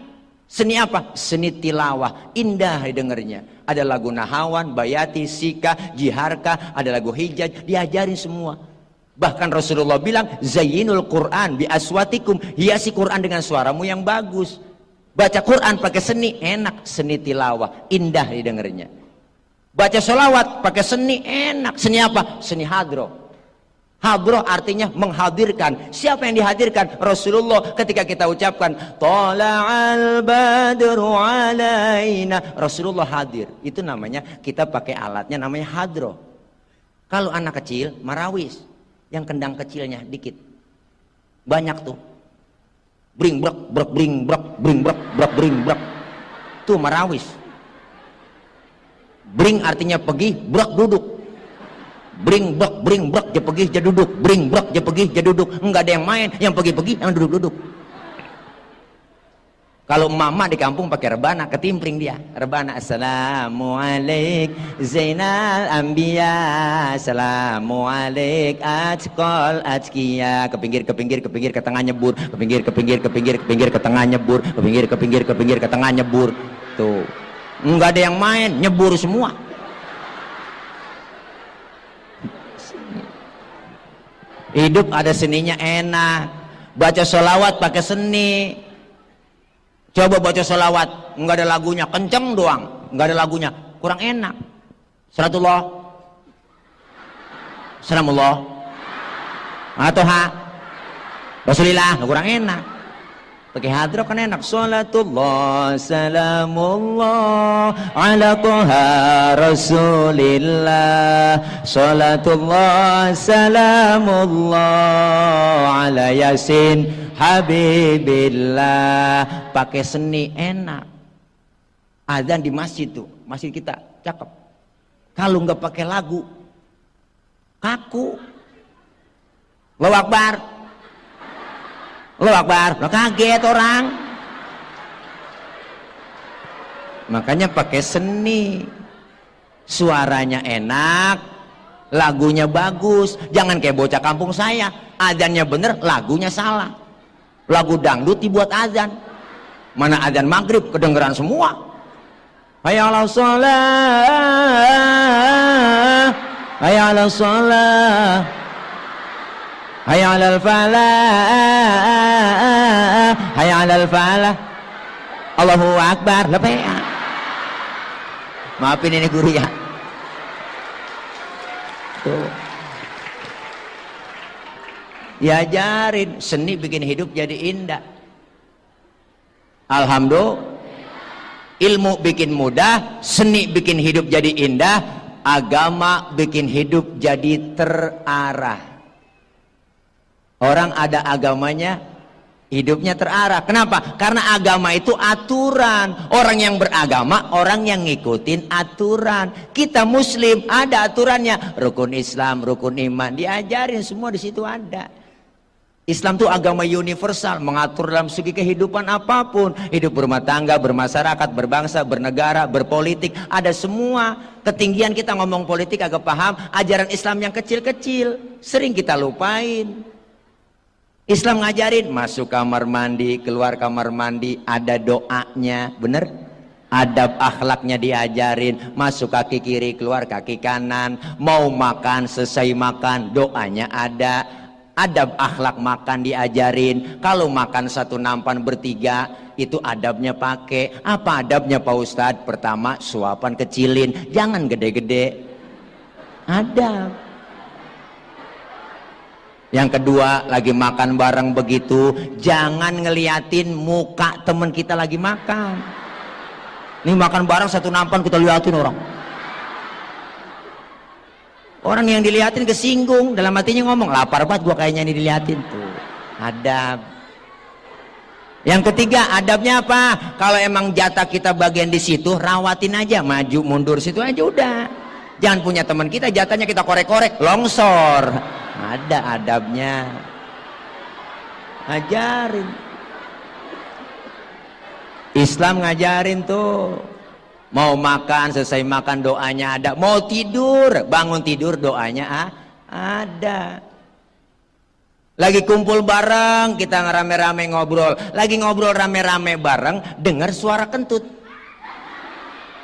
Seni apa? Seni tilawah, indah didengarnya. Ada lagu Nahawan, Bayati, Sika, Jiharka, ada lagu Hijaj, diajarin semua. Bahkan Rasulullah bilang, Zayyinul Quran bi aswatikum, hiasi Quran dengan suaramu yang bagus. Baca Quran pakai seni, enak. Seni tilawah, indah didengarnya. Baca sholawat pakai seni, enak. Seni apa? Seni hadroh. Hadroh artinya menghadirkan. Siapa yang dihadirkan? Rasulullah. Ketika kita ucapkan Tola'al badru alaina, Rasulullah hadir. Itu namanya, kita pakai alatnya namanya hadroh. Kalau anak kecil marawis, yang kendang kecilnya dikit, banyak tuh, bring brek brek bring brek bring brek brek bring brek, tuh marawis. Bring artinya pergi, brek duduk. Bring brek dia pergi dia duduk. Bring brek dia pergi dia duduk. Enggak ada yang main, yang pergi-pergi, yang duduk-duduk. Kalau mama di kampung pakai rebana, ketimpring dia. Rebana, assalamualaikum Zainal Anbiya, assalamualaikum atqal atqiya. Ke pinggir ke tengah nyebur, ke pinggir ke tengah nyebur, ke pinggir ke tengah nyebur. Tuh. Enggak ada yang main, nyebur semua. Hidup ada seninya enak. Baca sholawat pakai seni. Coba baca sholawat, enggak ada lagunya, kenceng doang, enggak ada lagunya, kurang enak. Salatullah, salamullah, atau Rasulillah, kurang enak. Pakai hadroh kan enak. Salatullah salamullah ala toha rasulillah, salatullah salamullah ala yasin habibillah. Pakai seni enak. Azan di masjid tuh, masjid kita cakep. Kalau nggak pakai lagu kaku. Allahu Akbar, Allahu Akbar, lo kaget orang. Makanya pakai seni, suaranya enak, lagunya bagus. Jangan kayak bocah kampung saya, azannya bener, lagunya salah. Lagu dangdut dibuat azan, mana azan maghrib kedengeran semua. Hayya 'alas shalah, hayya 'alas shalah, hayya 'alal falah, hayya 'alal falah, Allahu Akbar. Lepea. Maafin ini guru ya. Tuh. Diajarin, seni bikin hidup jadi indah. Alhamdulillah. Ilmu bikin mudah, seni bikin hidup jadi indah, agama bikin hidup jadi terarah. Orang ada agamanya, hidupnya terarah. Kenapa? Karena agama itu aturan. Orang yang beragama, orang yang ngikutin aturan. Kita muslim, ada aturannya. Rukun Islam, rukun iman, diajarin semua di situ ada. Islam itu agama universal, mengatur dalam segi kehidupan apapun. Hidup berumah tangga, bermasyarakat, berbangsa, bernegara, berpolitik, ada semua. Ketinggian kita ngomong politik agak paham, ajaran Islam yang kecil-kecil sering kita lupain. Islam ngajarin masuk kamar mandi, keluar kamar mandi, ada doanya, bener? Adab akhlaknya diajarin, masuk kaki kiri, keluar kaki kanan, mau makan, selesai makan, doanya ada. Adab akhlak makan diajarin. Kalau makan satu nampan bertiga, itu adabnya pakai. Apa adabnya Pak Ustadz? Pertama, suapan kecilin, jangan gede-gede. Adab. Yang kedua, lagi makan bareng begitu, jangan ngeliatin muka temen kita lagi makan. Ini makan bareng satu nampan kita liatin orang. Orang yang diliatin kesinggung, dalam hatinya ngomong, lapar banget gua kayaknya ini diliatin tuh. Adab. Yang ketiga, adabnya apa? Kalau emang jatah kita bagian di situ, rawatin aja, maju mundur situ aja udah. Jangan punya teman kita jatahnya kita korek-korek, longsor. Ada adabnya. Ngajarin. Islam ngajarin tuh. Mau makan, selesai makan doanya ada. Mau tidur, bangun tidur doanya ada. Lagi kumpul bareng, kita rame-rame ngobrol. Lagi ngobrol rame-rame bareng, dengar suara kentut.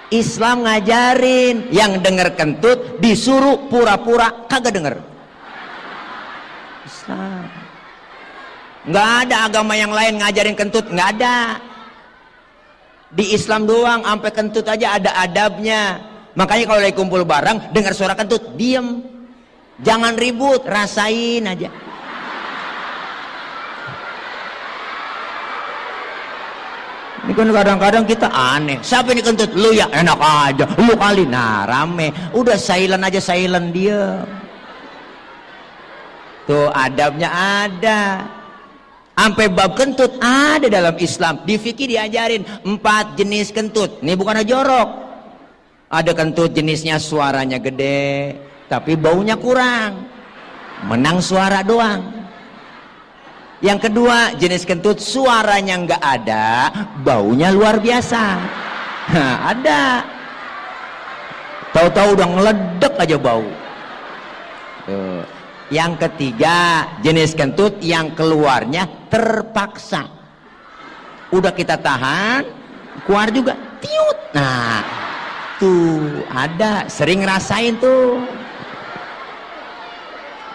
Islam ngajarin, yang denger kentut disuruh pura-pura kagak denger. Islam. Nggak ada agama yang lain ngajarin kentut, nggak ada. Di Islam doang, sampai kentut aja ada adabnya. Makanya kalau lagi kumpul bareng, dengar suara kentut, diem. Jangan ribut, rasain aja. Ini kan kadang-kadang kita aneh. Siapa ini kentut? Lu ya, enak aja. Lu kali, nah rame. Udah silent aja, silent dia. Tuh adabnya ada. Sampai bab kentut ada dalam Islam. Di fikih diajarin 4 jenis kentut. Ini bukan jorok. Ada kentut jenisnya suaranya gede, tapi baunya kurang. Menang suara doang. Yang kedua, jenis kentut suaranya nggak ada, baunya luar biasa. Nah, ada. Tahu-tahu udah ngeledek aja bau. Tuh. Yang ketiga, jenis kentut yang keluarnya terpaksa. Udah kita tahan, keluar juga, tiut. Nah, tuh ada, sering rasain tuh.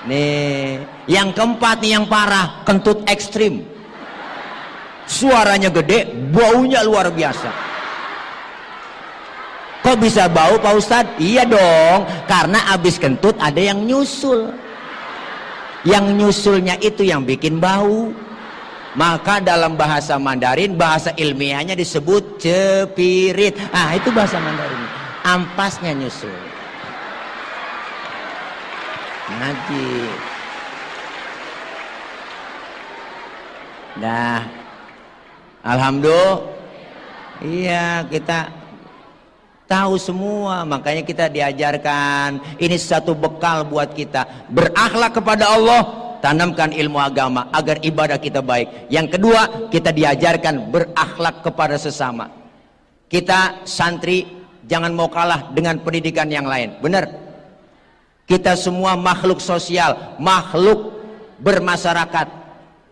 Nih, yang keempat nih yang parah, kentut ekstrim. Suaranya gede, baunya luar biasa. Kok bisa bau Pak Ustadz? Iya dong, karena abis kentut ada yang nyusul. Yang nyusulnya itu yang bikin bau. Maka dalam bahasa Mandarin, bahasa ilmiahnya disebut cepirit. Ah, itu bahasa Mandarin. Ampasnya nyusul. Ngaji. Nah, alhamdulillah, iya kita tahu semua, makanya kita diajarkan. Ini satu bekal buat kita berakhlak kepada Allah, tanamkan ilmu agama agar ibadah kita baik. Yang kedua, kita diajarkan berakhlak kepada sesama. Kita santri jangan mau kalah dengan pendidikan yang lain, benar? Kita semua makhluk sosial, makhluk bermasyarakat.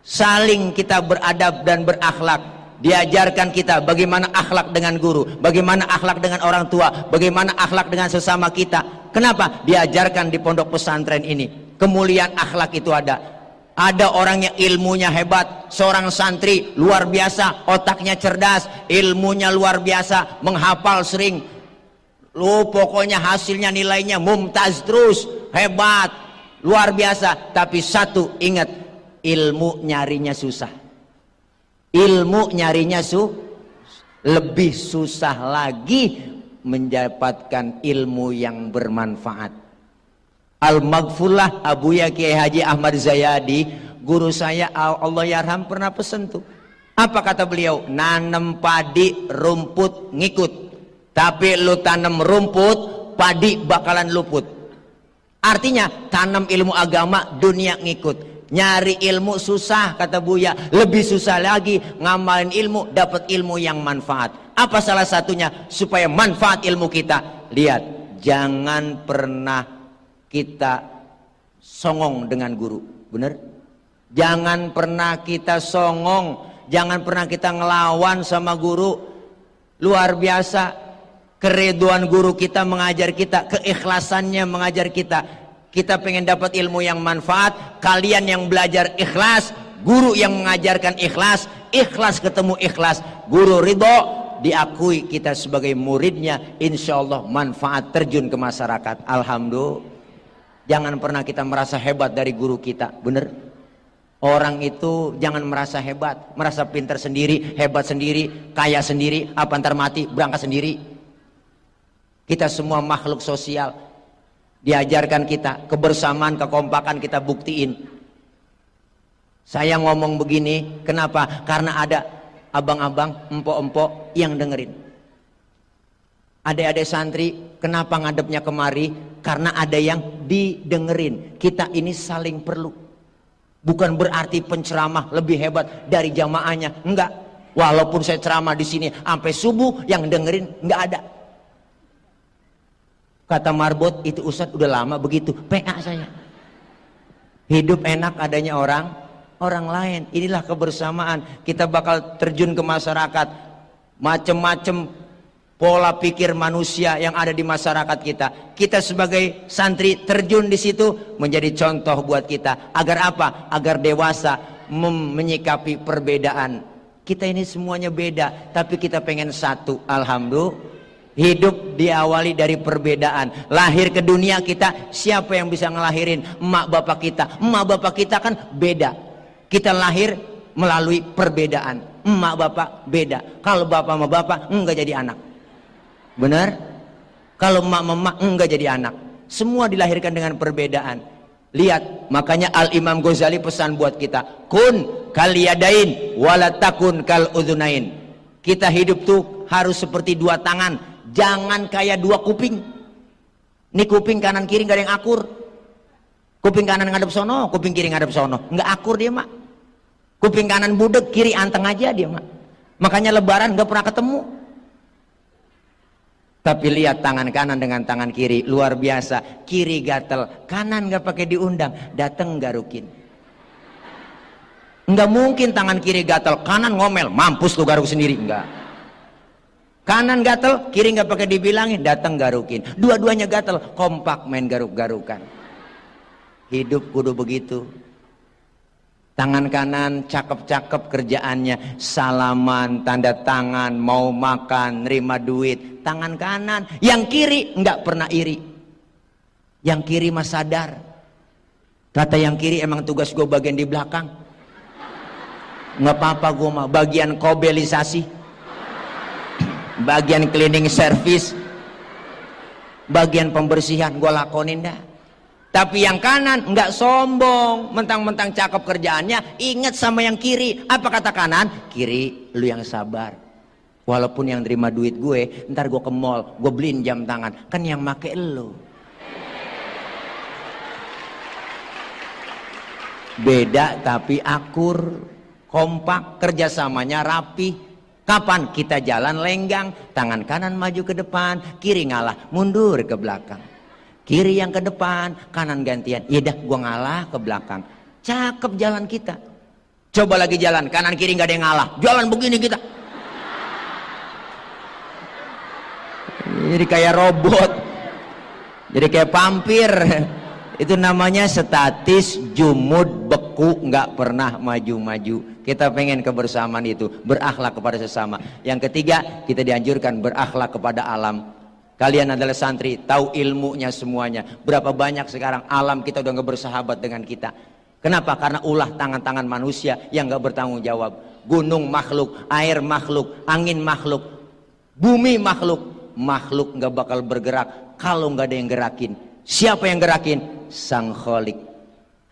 Saling kita beradab dan berakhlak. Diajarkan kita bagaimana akhlak dengan guru, bagaimana akhlak dengan orang tua, bagaimana akhlak dengan sesama kita. Kenapa? Diajarkan di pondok pesantren ini. Kemuliaan akhlak itu ada. Ada orang yang ilmunya hebat, seorang santri luar biasa, otaknya cerdas, ilmunya luar biasa, menghafal sering. Lu pokoknya hasilnya nilainya mumtaz terus, hebat, luar biasa. Tapi satu, ingat, ilmu nyarinya susah. Ilmu nyarinya lebih susah lagi mendapatkan ilmu yang bermanfaat. Al-Maghfurlah Abuya Kiai Haji Ahmad Zayadi, guru saya Allah yarham, pernah pesen tuh. Apa kata beliau? Nanam padi rumput ngikut. Tapi lu tanam rumput, padi bakalan luput. Artinya tanam ilmu agama, dunia ngikut. Nyari ilmu susah, kata Buya. Lebih susah lagi ngamalin ilmu, dapat ilmu yang manfaat. Apa salah satunya supaya manfaat ilmu kita? Lihat, jangan pernah kita songong dengan guru, bener? Jangan pernah kita songong, jangan pernah kita ngelawan sama guru. Luar biasa. Keriduan guru kita mengajar kita, keikhlasannya mengajar kita. Kita pengen dapat ilmu yang manfaat, kalian yang belajar ikhlas, guru yang mengajarkan ikhlas, ikhlas ketemu ikhlas, guru ridho, diakui kita sebagai muridnya, insya Allah manfaat terjun ke masyarakat. Alhamdulillah. Jangan pernah kita merasa hebat dari guru kita, bener? Orang itu jangan merasa hebat, merasa pintar sendiri, hebat sendiri, kaya sendiri, apa ntar mati, berangkat sendiri. Kita semua makhluk sosial. Diajarkan kita, kebersamaan, kekompakan kita buktiin. Saya ngomong begini, kenapa? Karena ada abang-abang, empok-empok yang dengerin. Adik-adik santri, kenapa ngadepnya kemari? Karena ada yang didengerin. Kita ini saling perlu. Bukan berarti penceramah lebih hebat dari jamaahnya, enggak. Walaupun saya ceramah di sini sampai subuh, yang dengerin enggak ada. Kata Marbot, itu Ustadz udah lama begitu, PA saya. Hidup enak adanya orang lain. Inilah kebersamaan. Kita bakal terjun ke masyarakat. Macem-macem pola pikir manusia yang ada di masyarakat kita. Kita sebagai santri terjun di situ menjadi contoh buat kita. Agar apa? Agar dewasa menyikapi perbedaan. Kita ini semuanya beda, tapi kita pengen satu. Alhamdulillah. Hidup diawali dari perbedaan. Lahir ke dunia kita, siapa yang bisa ngelahirin? Emak bapak kita. Emak bapak kita kan beda. Kita lahir melalui perbedaan. Emak bapak beda. Kalau bapak sama bapak enggak jadi anak. Benar? Kalau emak sama emak enggak jadi anak. Semua dilahirkan dengan perbedaan. Lihat, makanya Al-Imam Ghazali pesan buat kita, kun kal yadain wala takun kal udhunain. Kita hidup tuh harus seperti dua tangan. Jangan kayak dua kuping. Ini kuping kanan kiri gak ada yang akur. Kuping kanan ngadep sono, kuping kiri ngadep sono. Nggak akur dia mak. Kuping kanan budek, kiri anteng aja dia mak. Makanya lebaran gak pernah ketemu. Tapi lihat tangan kanan dengan tangan kiri, luar biasa. Kiri gatel, kanan gak pakai diundang, dateng garukin. Nggak mungkin tangan kiri gatel, kanan ngomel, mampus lu garuk sendiri. Enggak. Kanan gatel, kiri nggak pakai dibilangin, datang garukin. Dua-duanya gatel, kompak main garuk-garukan. Hidup kudu begitu. Tangan kanan cakep-cakep kerjaannya, salaman, tanda tangan, mau makan, nerima duit. Tangan kanan, yang kiri nggak pernah iri. Yang kiri mah sadar. Kata yang kiri, emang tugas gue bagian di belakang. Nggak apa-apa gue mah bagian kobelisasi. Bagian cleaning service, bagian pembersihan gue lakonin dah. Tapi yang kanan nggak sombong, mentang-mentang cakep kerjaannya, inget sama yang kiri. Apa kata kanan? Kiri, lu yang sabar. Walaupun yang terima duit gue, ntar gue ke mall, gue beliin jam tangan, kan yang make lu. Beda tapi akur, kompak, kerjasamanya rapi. Kapan kita jalan lenggang, tangan kanan maju ke depan, kiri ngalah, mundur ke belakang. Kiri yang ke depan, kanan gantian. Iya dah, gua ngalah ke belakang. Cakep jalan kita. Coba lagi jalan, kanan kiri nggak ada yang ngalah. Jalan begini kita. Jadi kayak robot. Jadi kayak pampir. Itu namanya statis, jumud, beku, nggak pernah maju-maju. Kita pengen kebersamaan itu, berakhlak kepada sesama. Yang ketiga, kita dianjurkan berakhlak kepada alam. Kalian adalah santri, tahu ilmunya semuanya. Berapa banyak sekarang alam kita udah nggak bersahabat dengan kita. Kenapa? Karena ulah tangan-tangan manusia yang nggak bertanggung jawab. Gunung makhluk, air makhluk, angin makhluk, bumi makhluk. Makhluk nggak bakal bergerak kalau nggak ada yang gerakin. Siapa yang gerakin? Sang Kholik.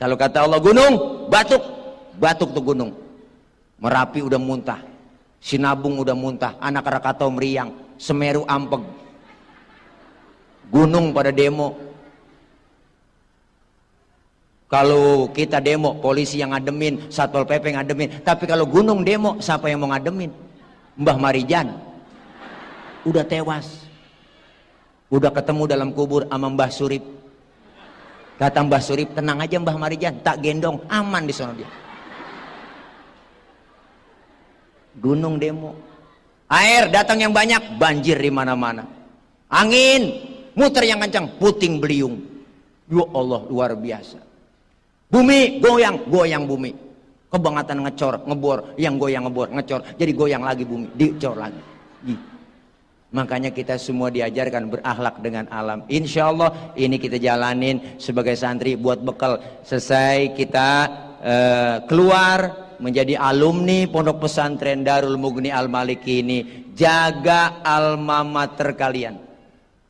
Kalau kata Allah gunung, batuk, batuk tuh gunung. Merapi udah muntah, Sinabung udah muntah, Anak Krakatau meriang, Semeru ampeg, gunung pada demo. Kalau kita demo, polisi yang ngademin, Satpol PP ngademin. Tapi kalau gunung demo, siapa yang mau ngademin? Mbah Marijan udah tewas, udah ketemu dalam kubur sama Mbah Surip. Kata Mbah Surip, tenang aja Mbah Marijan, tak gendong, aman di sana dia. Gunung demo, air datang yang banyak, banjir di mana-mana. Angin muter yang kencang, puting beliung. Ya Allah, luar biasa. Bumi goyang, goyang bumi. Kebangatan ngecor, ngebor, yang goyang ngebor, ngecor. Jadi goyang lagi bumi, dicor lagi. Makanya kita semua diajarkan berakhlak dengan alam. Insya Allah ini kita jalanin sebagai santri buat bekal. Selesai kita keluar menjadi alumni Pondok Pesantren Darul Mughni Al Maliki ini. Jaga alma mater kalian.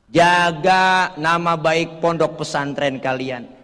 Jaga nama baik pondok pesantren kalian.